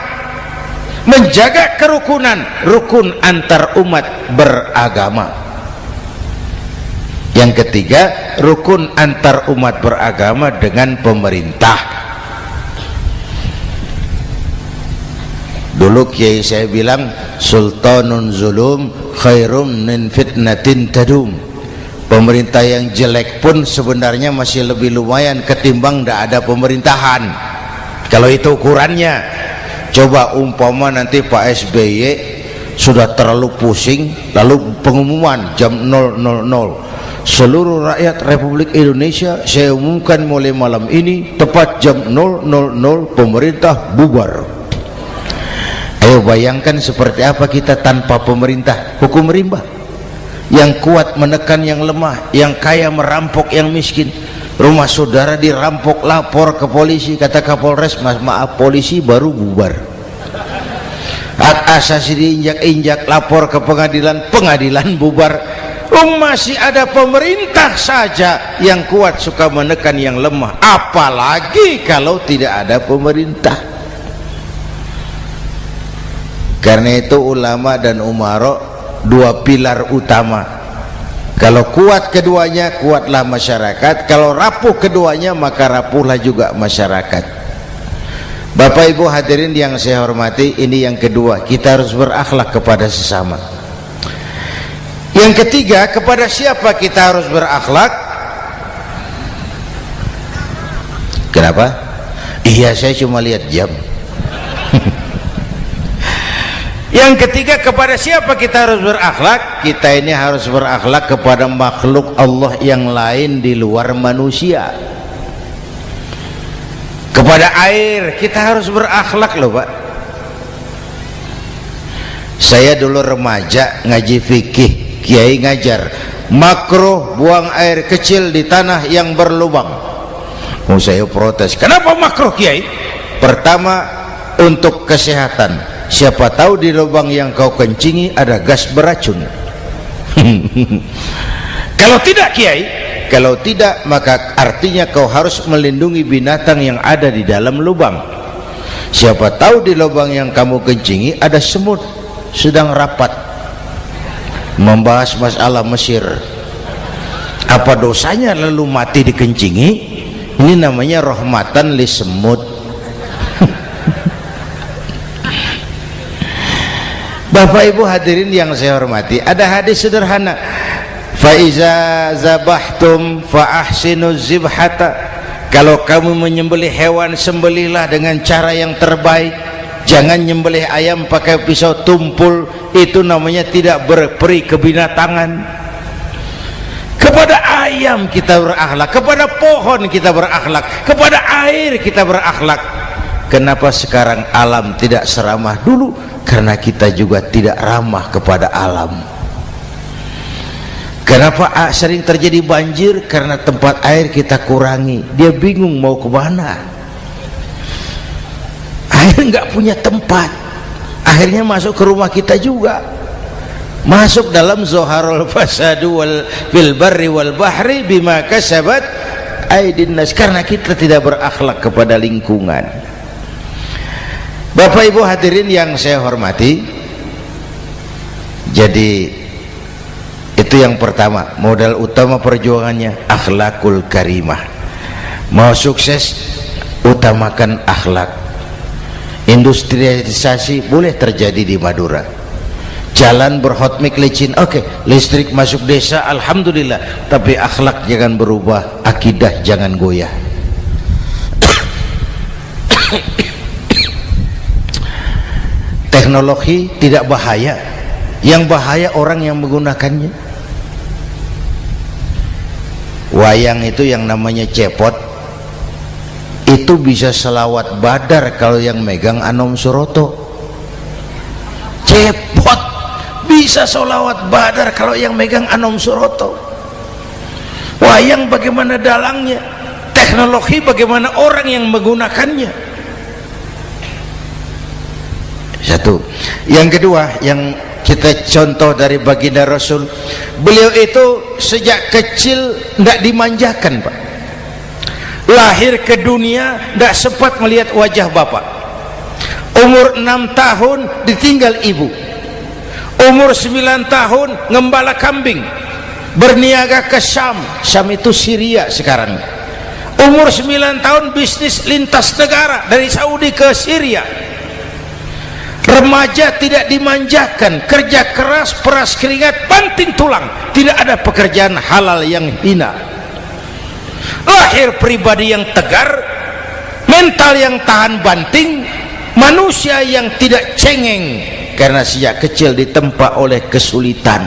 menjaga kerukunan, rukun antar umat beragama. Yang ketiga, rukun antar umat beragama dengan pemerintah. Dulu kiai saya bilang, sultanun zulum khairum min fitnatin tadum. Pemerintah yang jelek pun sebenarnya masih lebih lumayan ketimbang tidak ada pemerintahan, kalau itu ukurannya. Coba umpama nanti Pak SBY sudah terlalu pusing, lalu pengumuman jam 000, seluruh rakyat Republik Indonesia saya umumkan mulai malam ini tepat jam 000 pemerintah bubar. Ayo bayangkan seperti apa kita tanpa pemerintah. Hukum rimba, yang kuat menekan yang lemah, yang kaya merampok yang miskin. Rumah saudara dirampok, lapor ke polisi, kata Kapolres, maaf polisi baru bubar. Hak asasi diinjak-injak, lapor ke pengadilan, pengadilan bubar. Masih ada pemerintah saja yang kuat suka menekan yang lemah, apalagi kalau tidak ada pemerintah. Karena itu ulama dan umara dua pilar utama. Kalau kuat keduanya, kuatlah masyarakat. Kalau rapuh keduanya, maka rapuhlah juga masyarakat. Bapak Ibu hadirin yang saya hormati, ini yang kedua, kita harus berakhlak kepada sesama. Yang ketiga, kepada siapa kita harus berakhlak? Kenapa? Iya, saya cuma lihat jam. Yang ketiga, kepada siapa kita harus berakhlak? Kita ini harus berakhlak kepada makhluk Allah yang lain di luar manusia. Kepada air kita harus berakhlak loh Pak. Saya dulu remaja ngaji fikih, kiai ngajar makruh buang air kecil di tanah yang berlubang. Saya protes, kenapa makruh kiai? Pertama, untuk kesehatan. Siapa tahu di lubang yang kau kencingi ada gas beracun. Kalau tidak kiai, kalau tidak maka artinya kau harus melindungi binatang yang ada di dalam lubang. Siapa tahu di lubang yang kamu kencingi ada semut sedang rapat membahas masalah Mesir. Apa dosanya lalu mati dikencingi? Ini namanya rahmatan li semut. Bapak Ibu hadirin yang saya hormati, ada hadis sederhana, fa iza zabahtum fa ahsinuz zibhata. Kalau kamu menyembelih hewan, sembelihlah dengan cara yang terbaik. Jangan nyembelih ayam pakai pisau tumpul, itu namanya tidak berperi kebinatangan. Kepada ayam kita berakhlak, kepada pohon kita berakhlak, kepada air kita berakhlak. Kenapa sekarang alam tidak seramah dulu? Karena kita juga tidak ramah kepada alam. Kenapa sering terjadi banjir? Karena tempat air kita kurangi. Dia bingung mau ke mana. Air nggak punya tempat. Akhirnya masuk ke rumah kita juga. Masuk dalam zoharul fasadu fil barri wal bahri bima kasabat aydin nas. Karena kita tidak berakhlak kepada lingkungan. Bapak Ibu hadirin yang saya hormati, jadi itu yang pertama, modal utama perjuangannya akhlakul karimah. Mau sukses, utamakan akhlak. Industrialisasi boleh terjadi di Madura, jalan berhotmik licin, oke. Listrik masuk desa, alhamdulillah. Tapi akhlak jangan berubah, akidah jangan goyah. Teknologi tidak bahaya, yang bahaya orang yang menggunakannya. Wayang itu yang namanya cepot, itu bisa selawat badar kalau yang megang Anom Suroto. Cepot bisa selawat badar kalau yang megang Anom Suroto. Wayang bagaimana dalangnya, teknologi bagaimana orang yang menggunakannya. Satu. Yang kedua, yang kita contoh dari baginda Rasul, beliau itu sejak kecil tidak dimanjakan Pak. Lahir ke dunia tidak sempat melihat wajah bapak. Umur 6 tahun ditinggal ibu. Umur 9 tahun ngembala kambing. berniaga ke Syam. Syam itu Syria sekarang. Umur 9 tahun bisnis lintas negara dari Saudi ke Syria. Remaja tidak dimanjakan, kerja keras, peras keringat, banting tulang, tidak ada pekerjaan halal yang hina. Lahir pribadi yang tegar, mental yang tahan banting, manusia yang tidak cengeng karena sejak kecil ditempa oleh kesulitan.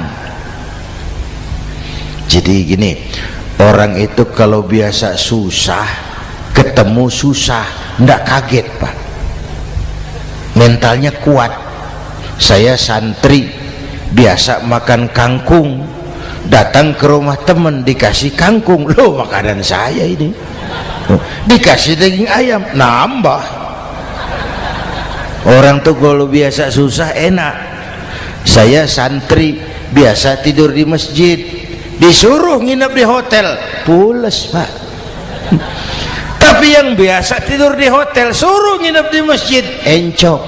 Jadi gini, orang itu kalau biasa susah, ketemu susah, ndak kaget Pak, mentalnya kuat. Saya santri biasa makan kangkung, datang ke rumah teman dikasih kangkung, loh makanan saya ini, dikasih daging ayam, nambah. Orang tuh kalau biasa susah enak. Saya santri biasa tidur di masjid, disuruh nginep di hotel, pules Pak. Tapi yang biasa tidur di hotel suruh nginep di masjid, encok.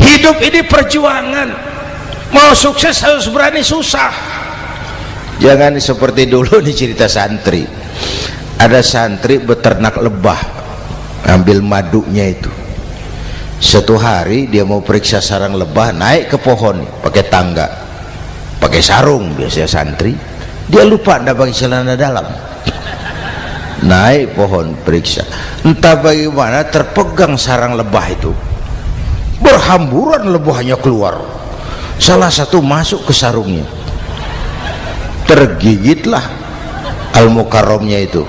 Hidup ini perjuangan, mau sukses harus berani susah. Jangan seperti dulu nih cerita santri. Ada santri beternak lebah, ambil madunya itu. Satu hari dia mau periksa sarang lebah, naik ke pohon pakai tangga, pakai sarung biasanya santri. Dia lupa ndak pakai celana dalam. Naik pohon periksa, entah bagaimana terpegang sarang lebah itu, berhamburan lebahnya keluar. Salah satu masuk ke sarungnya, tergigitlah Al-Mukarramnya itu.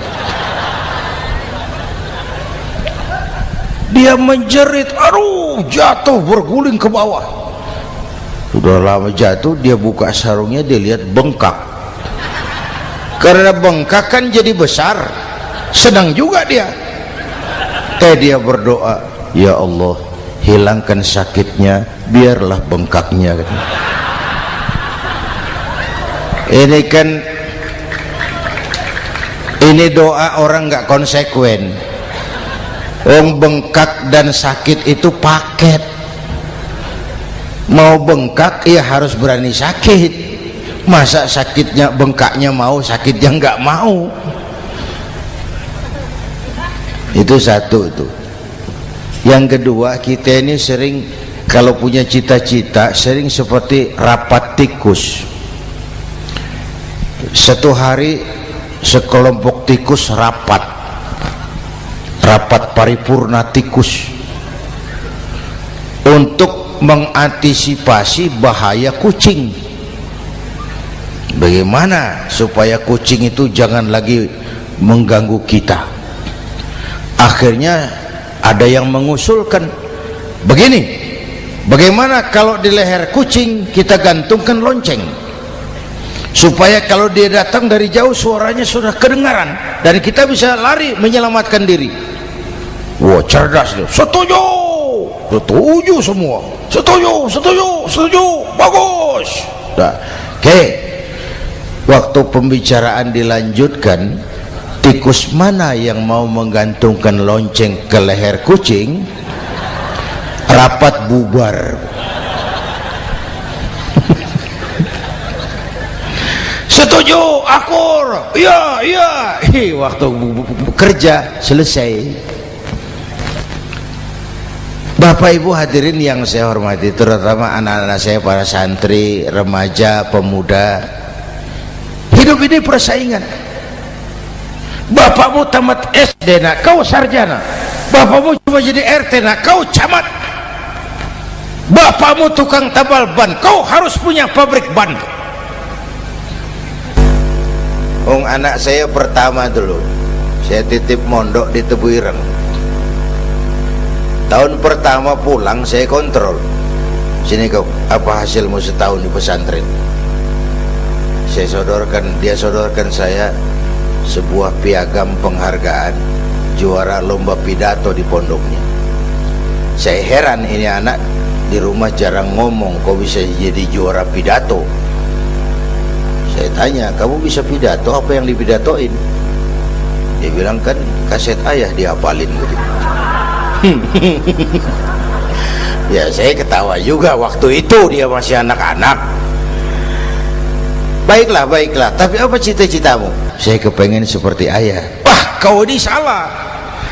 Dia menjerit, aduh, jatuh berguling ke bawah. Sudah lama jatuh, dia buka sarungnya, dia lihat bengkak. Karena bengkak kan jadi besar, senang juga dia. Dia berdoa, ya Allah, hilangkan sakitnya, biarlah bengkaknya. Ini kan, ini doa orang nggak konsekuen. Bengkak dan sakit itu paket. Mau bengkak ya harus berani sakit. Masa sakitnya bengkaknya mau, sakitnya nggak mau. Itu satu itu. Yang kedua, kita ini sering kalau punya cita-cita sering seperti rapat tikus. Satu hari sekelompok tikus rapat paripurna tikus untuk mengantisipasi bahaya kucing. Bagaimana supaya kucing itu jangan lagi mengganggu kita. Akhirnya ada yang mengusulkan begini, bagaimana kalau di leher kucing kita gantungkan lonceng, supaya kalau dia datang dari jauh suaranya sudah kedengaran dan kita bisa lari menyelamatkan diri. Wah, cerdas dia. Setuju, setuju semua. Setuju, setuju, setuju. Bagus. Nah, oke. Waktu pembicaraan dilanjutkan, tikus mana yang mau menggantungkan lonceng ke leher kucing? Rapat bubar. Setuju, akur. Iya, iya. Waktu kerja selesai. Bapak Ibu hadirin yang saya hormati, terutama anak-anak saya, para santri, remaja, pemuda. Hidup ini persaingan. Bapakmu tamat SD nak, kau sarjana. Bapakmu cuma jadi RT nak, kau camat. Bapakmu tukang tambal ban, kau harus punya pabrik ban. Anak saya pertama dulu, saya titip mondok di Tebuireng. Tahun pertama pulang saya kontrol, sini kau, apa hasilmu setahun di pesantren? Saya sodorkan, dia sodorkan saya sebuah piagam penghargaan juara lomba pidato di pondoknya. Saya heran, ini anak di rumah jarang ngomong, kok bisa jadi juara pidato? Saya tanya, kamu bisa pidato, apa yang dipidatoin? Dia bilang, kan kaset ayah dihafalin gitu. Ya saya ketawa juga, waktu itu dia masih anak-anak. Baiklah, tapi apa cita-citamu? Saya kepengen seperti ayah. Wah, kau ini salah.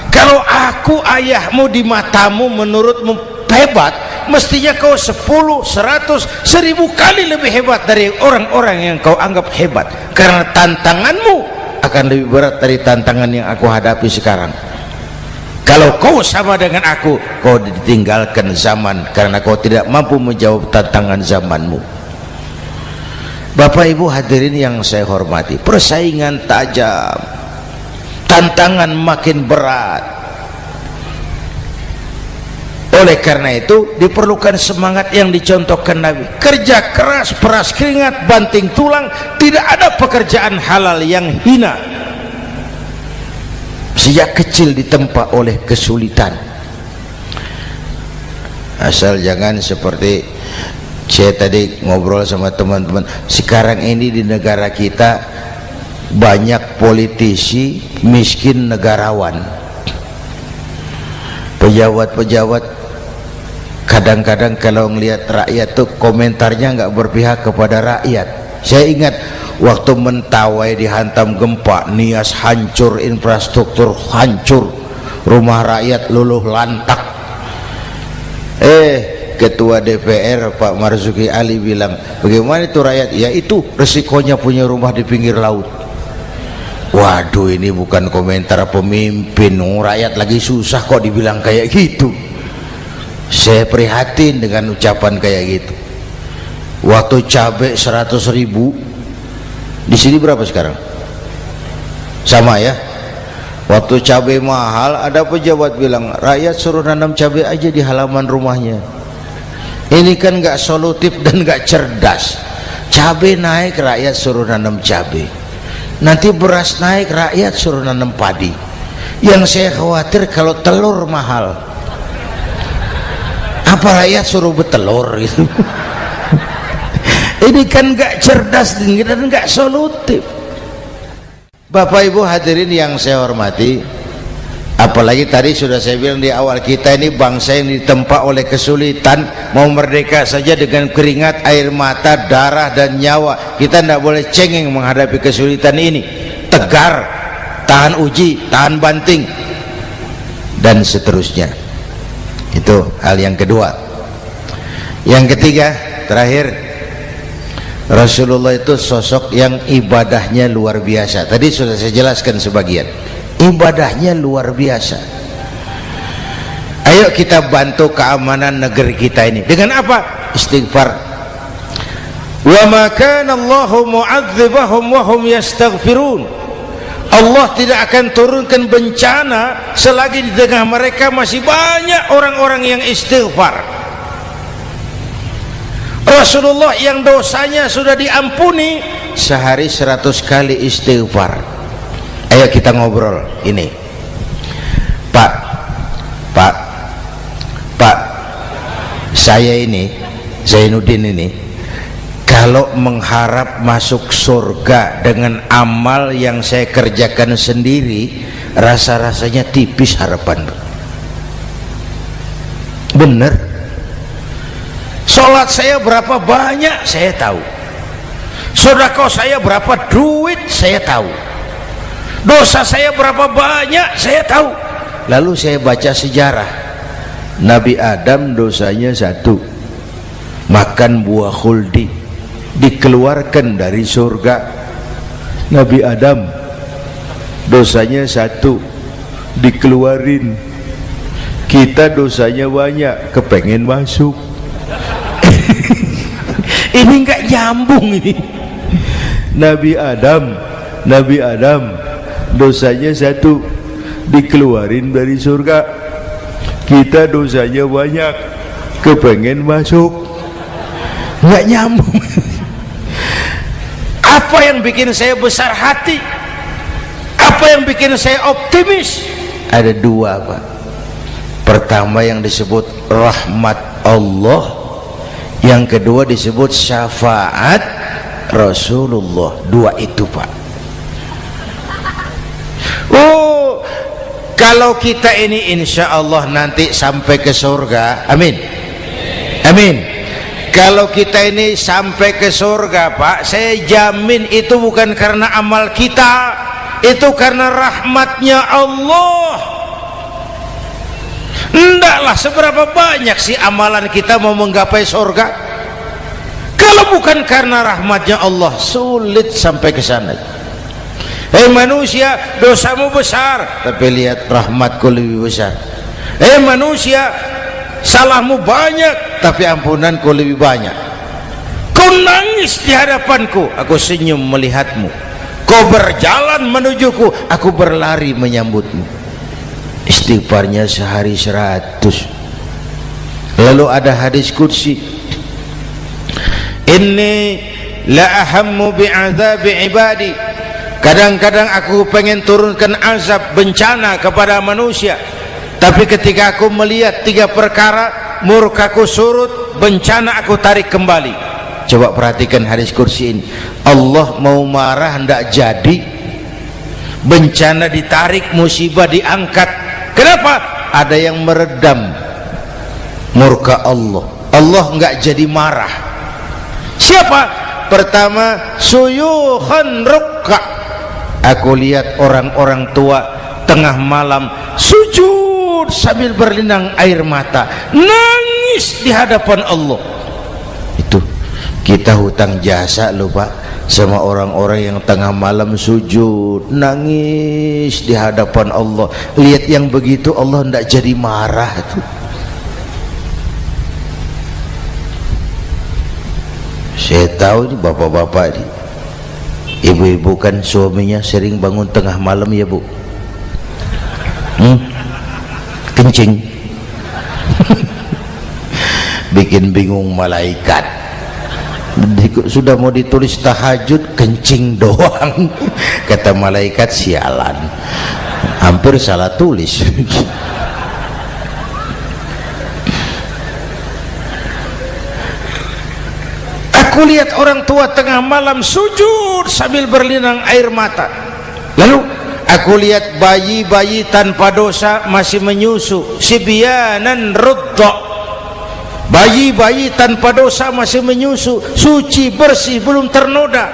Kalau aku ayahmu di matamu menurutmu hebat, mestinya kau 10, 100, 1000 kali lebih hebat dari orang-orang yang kau anggap hebat, karena tantanganmu akan lebih berat dari tantangan yang aku hadapi sekarang. Kalau kau sama dengan aku, kau ditinggalkan zaman karena kau tidak mampu menjawab tantangan zamanmu. Bapak Ibu hadirin yang saya hormati, persaingan tajam, tantangan makin berat. Oleh karena itu diperlukan semangat yang dicontohkan Nabi. Kerja keras, peras keringat, banting tulang. Tidak ada pekerjaan halal yang hina. Sejak kecil ditempa oleh kesulitan. Asal jangan seperti saya tadi ngobrol sama teman-teman, sekarang ini di negara kita banyak politisi miskin negarawan. Pejabat-pejabat kadang-kadang kalau ngelihat rakyat tuh komentarnya nggak berpihak kepada rakyat. Saya ingat waktu Mentawai dihantam gempa, Nias hancur, infrastruktur hancur, rumah rakyat luluh lantak. Ketua DPR Pak Marzuki Ali bilang, bagaimana itu rakyat? Ya itu resikonya punya rumah di pinggir laut. Waduh, ini bukan komentar pemimpin, rakyat lagi susah kok dibilang kayak gitu. Saya prihatin dengan ucapan kayak gitu. Waktu cabai 100.000, di sini berapa sekarang? Sama ya. Waktu cabai mahal, ada pejabat bilang rakyat suruh nanam cabai aja di halaman rumahnya. Ini kan nggak solutif dan nggak cerdas. Cabai naik, rakyat suruh nanam cabai. Nanti beras naik, rakyat suruh nanam padi. Yang saya khawatir kalau telur mahal, apa rakyat suruh betelur gitu? Ini kan nggak cerdas dan nggak solutif. Bapak Ibu hadirin yang saya hormati, apalagi tadi sudah saya bilang di awal, kita ini bangsa yang ditempa oleh kesulitan. Mau merdeka saja dengan keringat, air mata, darah dan nyawa. Kita tidak boleh cengeng menghadapi kesulitan ini. Tegar, tahan uji, tahan banting, dan seterusnya. Itu hal yang kedua. Yang ketiga, terakhir, Rasulullah itu sosok yang ibadahnya luar biasa. Tadi sudah saya jelaskan sebagian. Ibadahnya luar biasa. Ayo kita bantu keamanan negeri kita ini. Dengan apa? Istighfar. Wa ma kana Allahu mu'adzibahum wa hum yastaghfirun. Allah tidak akan turunkan bencana selagi di tengah mereka masih banyak orang-orang yang istighfar. Rasulullah yang dosanya sudah diampuni sehari 100 kali istighfar. Ayo kita ngobrol ini. Pak, saya ini Zainuddin ini, kalau mengharap masuk surga dengan amal yang saya kerjakan sendiri, rasa-rasanya tipis harapan. Bener. Sholat saya berapa banyak saya tahu, sedekah saya berapa duit saya tahu, dosa saya berapa banyak saya tahu. Lalu saya baca sejarah, Nabi Adam dosanya 1, makan buah khuldi, dikeluarkan dari surga. Nabi Adam dosanya 1, dikeluarin. Kita dosanya banyak, kepengen masuk. Ini nggak nyambung ini. Nabi Adam dosanya 1, dikeluarin dari surga. Kita dosanya banyak, kepengen masuk. Nggak nyambung. Apa yang bikin saya besar hati? Apa yang bikin saya optimis? Ada 2 Pak. Pertama yang disebut rahmat Allah, yang kedua disebut syafaat Rasulullah. 2 itu Pak. Oh, kalau kita ini insya Allah nanti sampai ke surga, amin, Amin. Kalau kita ini sampai ke surga Pak, saya jamin itu bukan karena amal kita, itu karena rahmatnya Allah. Ndaklah seberapa banyak sih amalan kita mau menggapai surga. Kalau bukan karena rahmatnya Allah, sulit sampai ke sana. Hei manusia, dosamu besar, tapi lihat rahmatku lebih besar. Hei manusia, salahmu banyak, tapi ampunanku lebih banyak. Kau nangis di hadapanku, aku senyum melihatmu. Kau berjalan menujuku, aku berlari menyambutmu. Istighfarnya sehari 100. Lalu ada hadis qudsi, inni la ahammu bi'adzabi ibadi. Kadang-kadang aku pengen turunkan azab, bencana kepada manusia, tapi ketika aku melihat 3 perkara, murkaku surut, bencana aku tarik kembali. Coba perhatikan hadis kursi ini. Allah mau marah hendak jadi, bencana ditarik, musibah diangkat. Kenapa? Ada yang meredam murka Allah. Allah enggak jadi marah. Siapa? Pertama, suyukhan rukka. Aku lihat orang-orang tua tengah malam sujud sambil berlinang air mata, nangis di hadapan Allah. Itu kita hutang jasa loh Pak sama orang-orang yang tengah malam sujud nangis di hadapan Allah. Lihat yang begitu Allah tidak jadi marah tuh. Saya tahu ini bapak-bapak ini, ibu-ibu kan suaminya sering bangun tengah malam ya Bu, kencing bikin bingung malaikat. Sudah mau ditulis tahajud, kencing doang. Kata malaikat, sialan, hampir salah tulis. Aku lihat orang tua tengah malam sujud sambil berlinang air mata. Lalu aku lihat bayi-bayi tanpa dosa masih menyusu, sibyanan rudda. Bayi-bayi tanpa dosa masih menyusu, suci bersih, belum ternoda.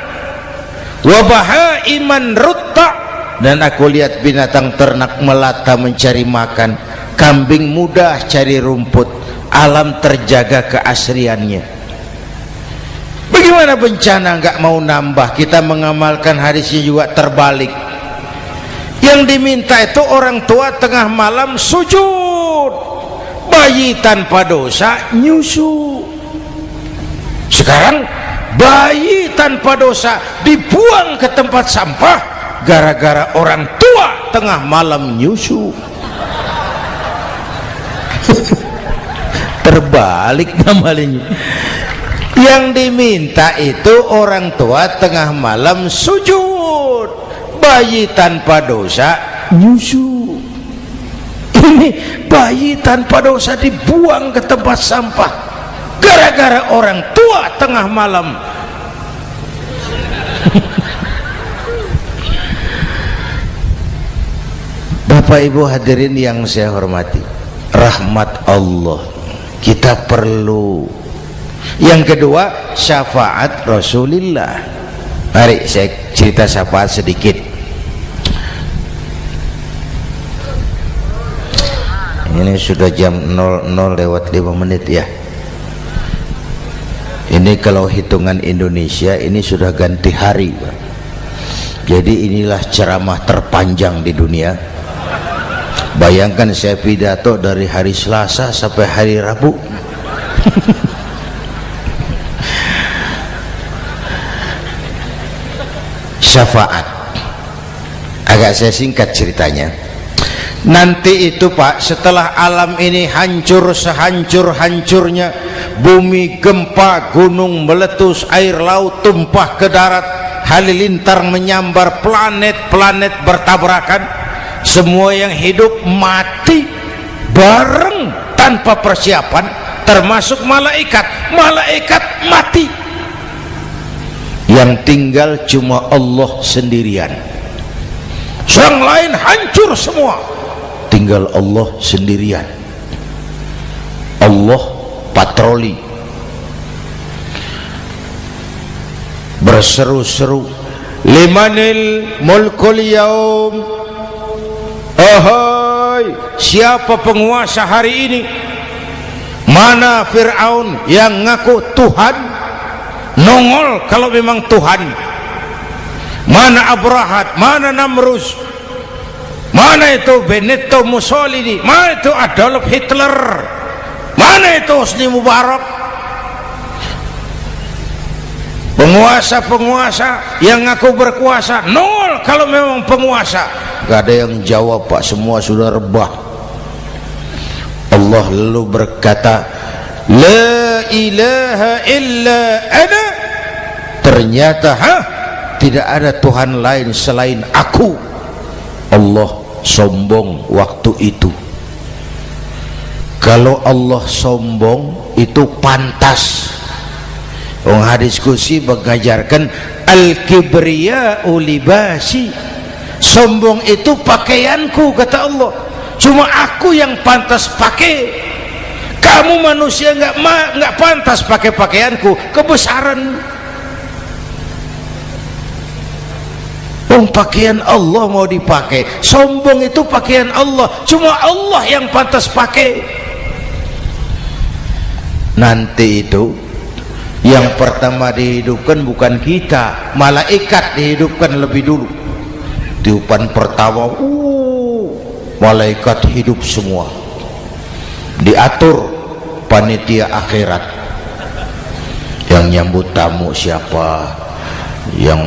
Wa bahaiman rutta. Dan aku lihat binatang ternak melata mencari makan, kambing mudah cari rumput, alam terjaga keasriannya. Bagaimana bencana nggak mau nambah? Kita mengamalkan hadisnya juga terbalik. Yang diminta itu orang tua tengah malam sujud, bayi tanpa dosa nyusu. Sekarang bayi tanpa dosa dibuang ke tempat sampah gara-gara orang tua tengah malam nyusu. Terbalik namanya. Yang diminta itu orang tua tengah malam sujud, bayi tanpa dosa nyusu. Ini bayi tanpa dosa dibuang ke tempat sampah gara-gara orang tua tengah malam. Bapak Ibu hadirin yang saya hormati, rahmat Allah kita perlu. Yang kedua, syafaat Rasulullah. Mari saya cerita syafaat sedikit. Ini sudah jam 00:05 ya. Ini kalau hitungan Indonesia ini sudah ganti hari, Pak. Jadi inilah ceramah terpanjang di dunia. Bayangkan saya pidato dari hari Selasa sampai hari Rabu. Syafaat agak saya singkat ceritanya. Nanti itu Pak, setelah alam ini hancur sehancur-hancurnya, bumi gempa, gunung meletus, air laut tumpah ke darat, halilintar menyambar, planet-planet bertabrakan, semua yang hidup mati bareng tanpa persiapan, termasuk malaikat mati. Yang tinggal cuma Allah sendirian. Yang lain hancur semua, tinggal Allah sendirian. Allah patroli, berseru-seru, limanil mulkul yaum, ahai, siapa penguasa hari ini? Mana Fir'aun yang ngaku Tuhan? Nongol kalau memang Tuhan. Mana Abrahat, mana Namrus, mana itu Benito Mussolini, mana itu Adolf Hitler, mana itu Hosni Mubarak? Penguasa-penguasa yang ngaku berkuasa, nol kalau memang penguasa. Gak ada yang jawab, Pak, semua sudah rebah. Allah lalu berkata, la ilaha illa ana. Ternyata tidak ada Tuhan lain selain aku. Allah sombong waktu itu. Kalau Allah sombong itu pantas. Hadis qudsi mengajarkan al-kibriya'u libasi, sombong itu pakaianku, kata Allah. Cuma aku yang pantas pakai. Kamu manusia nggak pantas pakai pakaianku, kebesaran. Pakaian Allah mau dipakai, sombong itu pakaian Allah, cuma Allah yang pantas pakai. Nanti itu yang pertama dihidupkan bukan kita, malaikat dihidupkan lebih dulu. Tiupan pertama, malaikat hidup semua, diatur panitia akhirat. Yang nyambut tamu siapa, yang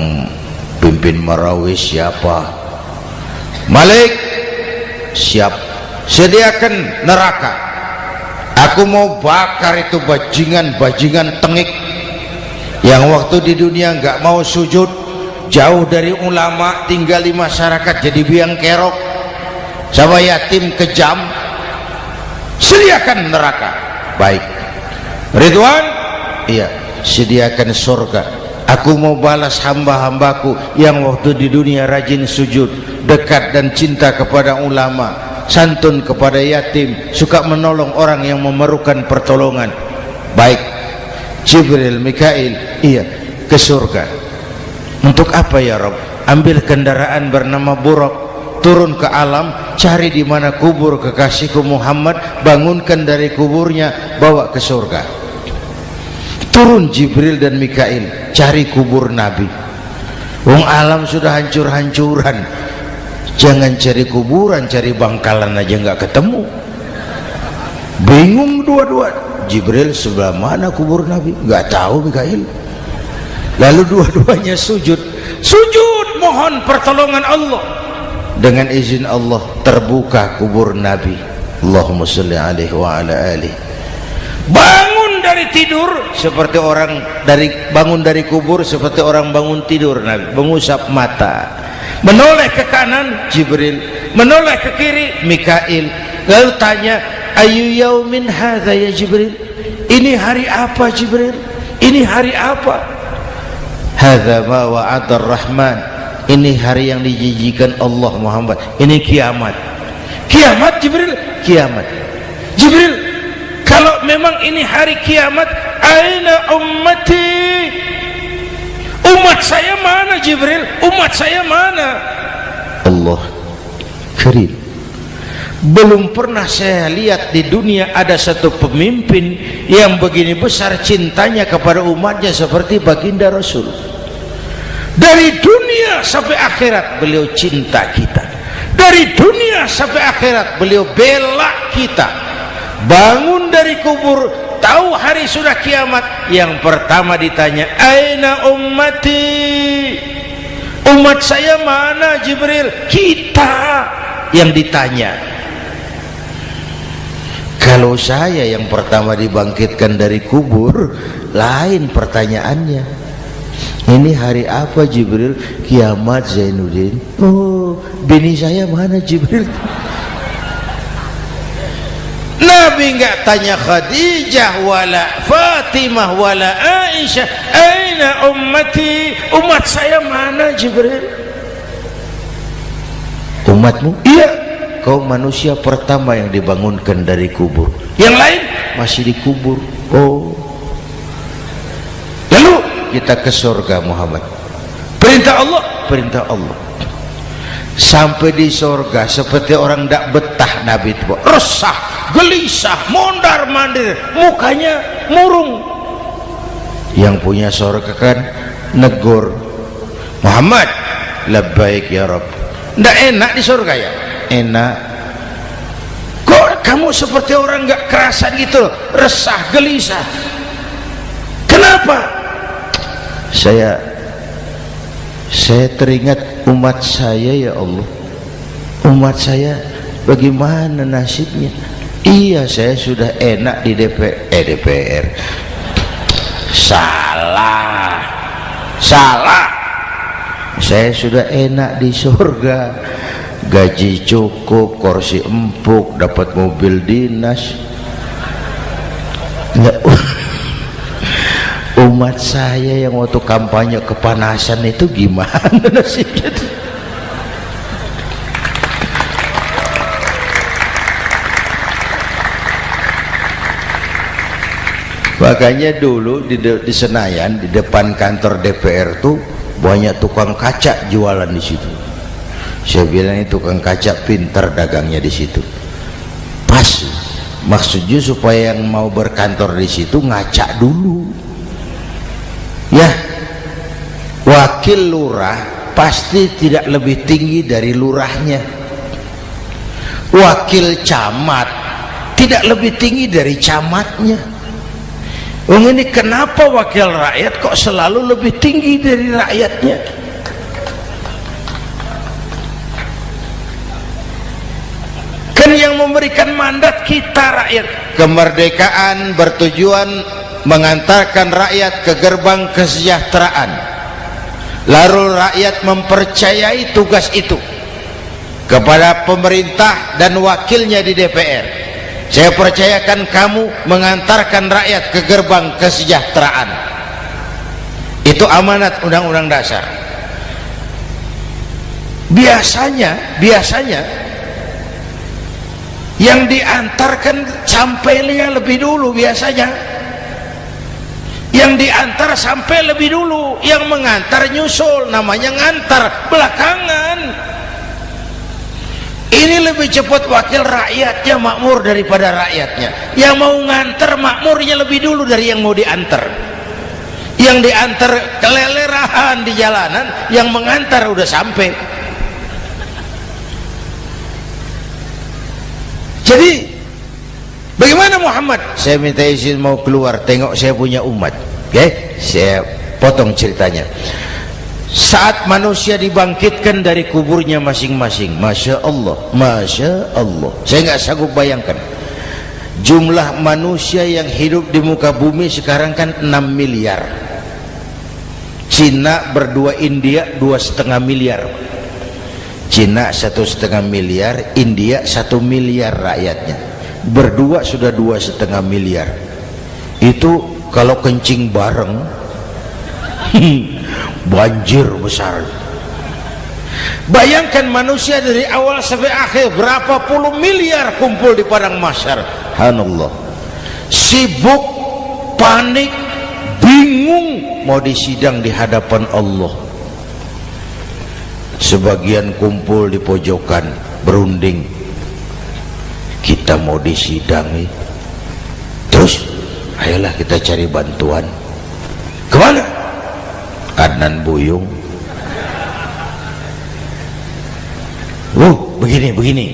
pimpin marawis siapa, Malik siap, sediakan neraka, aku mau bakar itu bajingan tengik yang waktu di dunia nggak mau sujud, jauh dari ulama, tinggal di masyarakat jadi biang kerok sama yatim kejam. Sediakan neraka. Baik Ridwan, iya, sediakan surga. Aku mau balas hamba-hambaku yang waktu di dunia rajin sujud, dekat dan cinta kepada ulama, santun kepada yatim, suka menolong orang yang memerlukan pertolongan. Baik Jibril, Mikail, iya, ke surga. Untuk apa ya Rob? Ambil kendaraan bernama Buraq, turun ke alam, cari di mana kubur kekasihku Muhammad, bangunkan dari kuburnya, bawa ke surga. Turun Jibril dan Mikail, cari kubur Nabi. Wong alam sudah hancur-hancuran, jangan cari kuburan, cari bangkalan aja nggak ketemu. Bingung dua-dua. Jibril sebelah mana kubur Nabi? Nggak tahu Mikail. Lalu dua-duanya sujud mohon pertolongan Allah. Dengan izin Allah terbuka kubur Nabi. Allahumma sholli alaihi wa ala alihi. Bangun dari tidur seperti orang bangun dari kubur seperti orang bangun tidur. Nabi mengusap mata, menoleh ke kanan Jibril, menoleh ke kiri Mikail, lalu tanya, ayu yaumin hadza ya Jibril, ini hari apa Jibril, ini hari apa? Hadza ma wa'ada ar-Rahman, ini hari yang dijanjikan Allah Muhammad, ini kiamat. Kiamat Jibril, kiamat. Jibril, kalau memang ini hari kiamat, aina ummati, umat saya mana Jibril, umat saya mana? Allah karim, belum pernah saya lihat di dunia ada satu pemimpin yang begini besar cintanya kepada umatnya seperti baginda Rasul. Dari dunia sampai akhirat beliau cinta kita, dari dunia sampai akhirat beliau bela kita. Bangun dari kubur, tahu hari sudah kiamat, yang pertama ditanya, aina ummati, umat saya mana Jibril? Kita yang ditanya. Kalau saya yang pertama dibangkitkan dari kubur, lain pertanyaannya. Ini hari apa Jibril? Kiamat Zainuddin. Oh, bini saya mana Jibril? Nabi enggak tanya Khadijah wala Fatimah wala Aisyah, aina ummati, umat saya mana Jibril? Umatmu? Iya, kau manusia pertama yang dibangunkan dari kubur. Yang lain masih dikubur. Oh, lalu kita ke surga Muhammad. Perintah Allah, perintah Allah. Sampai di surga seperti orang tidak betah Nabi itu, resah, gelisah, mondar mandir, mukanya murung. Yang punya surga kan negur, Muhammad, labbaik ya Rabb. Tidak enak di surga ya? Enak. Kok kamu seperti orang nggak kerasan gitu, resah, gelisah? Kenapa? Saya teringat umat saya ya Allah. Umat saya bagaimana nasibnya? Iya, saya sudah enak di DPR. Salah. Saya sudah enak di surga, gaji cukup, kursi empuk, dapat mobil dinas. Nggak. Umat saya yang waktu kampanye kepanasan itu gimana nasibnya? Makanya dulu di Senayan, di depan kantor DPR tuh banyak tukang kaca jualan di situ. Saya bilang ini tukang kaca pintar dagangnya di situ. Pas, maksudnya supaya yang mau berkantor di situ ngaca dulu. Ya, wakil lurah pasti tidak lebih tinggi dari lurahnya. Wakil camat tidak lebih tinggi dari camatnya. Ini kenapa wakil rakyat kok selalu lebih tinggi dari rakyatnya? Kan yang memberikan mandat kita rakyat. Kemerdekaan bertujuan mengantarkan rakyat ke gerbang kesejahteraan, lalu rakyat mempercayai tugas itu kepada pemerintah dan wakilnya di DPR. Saya percayakan kamu mengantarkan rakyat ke gerbang kesejahteraan. Itu amanat Undang-Undang Dasar. Biasanya yang diantarkan sampainya lebih dulu, biasanya yang diantar sampai lebih dulu, yang mengantar nyusul, namanya ngantar belakangan. Ini lebih cepat wakil rakyatnya makmur daripada rakyatnya. Yang mau ngantar makmurnya lebih dulu dari yang mau diantar. Yang diantar kelelerahan di jalanan, yang mengantar udah sampai. Jadi bagaimana Muhammad? Saya minta izin mau keluar, tengok saya punya umat. Oke, saya potong ceritanya. Saat manusia dibangkitkan dari kuburnya masing-masing, Masya Allah, Masya Allah, saya nggak sanggup bayangkan jumlah manusia yang hidup di muka bumi sekarang kan 6 miliar. Cina berdua, India 2,5 miliar. Cina 1,5 miliar, India 1 miliar rakyatnya. Berdua sudah 2,5 miliar. Itu kalau kencing bareng banjir besar. Bayangkan manusia dari awal sampai akhir berapa puluh miliar kumpul di padang mahsyar. Subhanallah, sibuk, panik, bingung mau disidang di hadapan Allah. Sebagian kumpul di pojokan berunding, kita mau disidangi. Terus ayolah kita cari bantuan. Kemana? Adnan Buyung. Begini.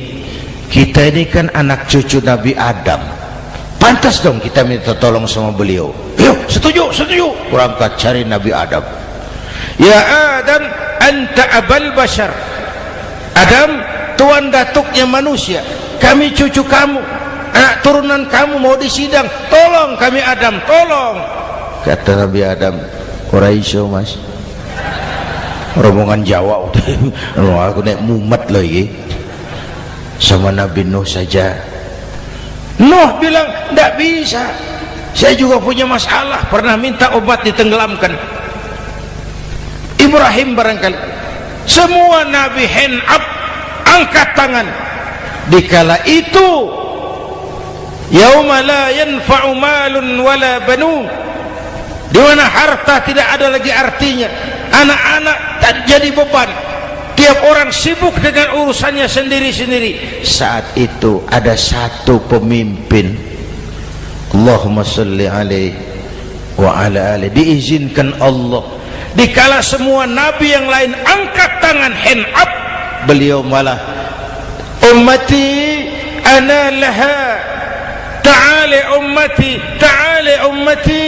Kita ini kan anak cucu Nabi Adam. Pantas dong kita minta tolong sama beliau. Yuk, setuju. Berangkat cari Nabi Adam. Ya Adam, anta abal bashar. Adam, tuan datuknya manusia. Kami cucu kamu, anak turunan kamu mau disidang. Tolong kami Adam, tolong. Kata Nabi Adam, ora iso Mas. Rombongan Jawa aku naik mumet lagi sama Nabi Nuh saja. Nuh bilang tidak bisa, saya juga punya masalah, pernah minta obat ditenggelamkan. Ibrahim barangkali. Semua Nabi hand up, angkat tangan. Dikala itu yauma la yanfa'u malun wala banun, di mana harta tidak ada lagi artinya, anak-anak tak jadi beban, tiap orang sibuk dengan urusannya sendiri-sendiri. Saat itu ada satu pemimpin, Allahumma salli alaihi wa ala alihi, diizinkan Allah, dikala semua nabi yang lain angkat tangan hand up, beliau malah ummati ana laha, ta'ali ummati, ta'ali ummati,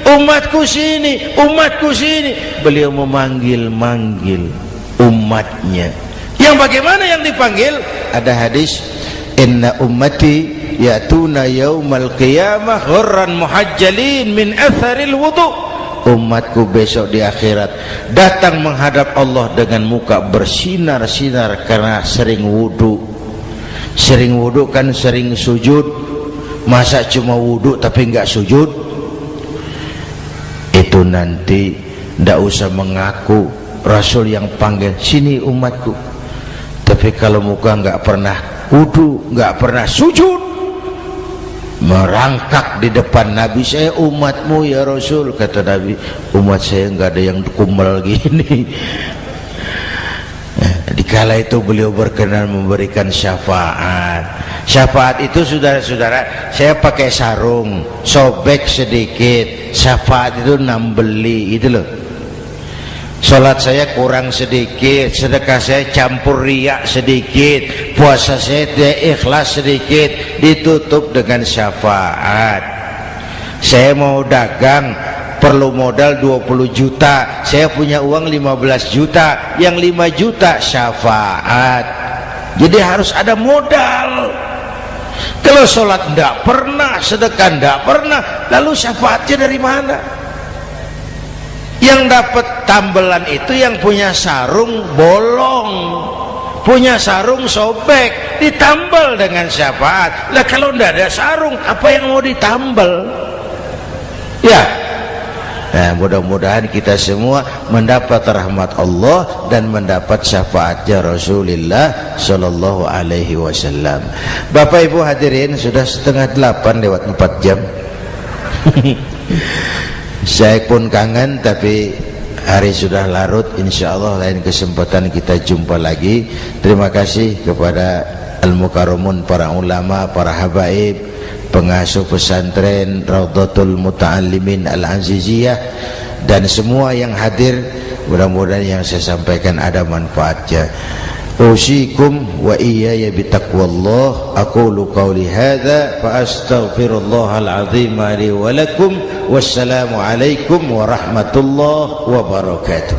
umatku sini, umatku sini. Beliau memanggil-manggil umatnya. Yang bagaimana yang dipanggil? Ada hadis, inna ummati yatuna yaumal qiyamah ghurran muhajjalin min atharil wudu. Umatku besok di akhirat datang menghadap Allah dengan muka bersinar-sinar karena sering wudu. Sering wudu kan sering sujud. Masa cuma wudu tapi enggak sujud? Itu nanti ndak usah mengaku Rasul yang panggil, sini umatku. Tapi kalau muka enggak pernah wudu, enggak pernah sujud, merangkak di depan Nabi, saya umatmu ya Rasul. Kata Nabi, umat saya enggak ada yang kumel gini. Dikala itu beliau berkenan memberikan syafaat. Syafaat itu saudara-saudara, saya pakai sarung, sobek sedikit. Syafaat itu nambeli, itu loh. Salat saya kurang sedikit, sedekah saya campur riak sedikit, puasa saya tidak ikhlas sedikit, ditutup dengan syafaat. Saya mau dagang, perlu modal 20 juta, saya punya uang 15 juta, yang 5 juta syafaat. Jadi harus ada modal. Kalau sholat tidak pernah, sedekah tidak pernah, lalu syafaatnya dari mana? Yang dapat tambelan itu yang punya sarung bolong, punya sarung sobek, ditambal dengan syafaat. Lah kalau tidak ada sarung, apa yang mau ditambal? Ya. Nah, mudah-mudahan kita semua mendapat rahmat Allah dan mendapat syafaatnya Rasulullah Sallallahu Alaihi Wasallam. Bapak Ibu hadirin, sudah 7:30 lewat 4 jam. Saya pun kangen, tapi hari sudah larut. Insya Allah lain kesempatan kita jumpa lagi. Terima kasih kepada Al-Mukarramun, para ulama, para habaib, pengasuh pesantren Raudhatul Muta'allimin Al-Aziziyah, dan semua yang hadir. Mudah-mudahan yang saya sampaikan ada manfaatnya. Usikum wa iyaya bitaqwallah. Aqulu qawli hadza fa astaghfirullahal azim li wa lakum. Wassalamu alaikum warahmatullahi wabarakatuh.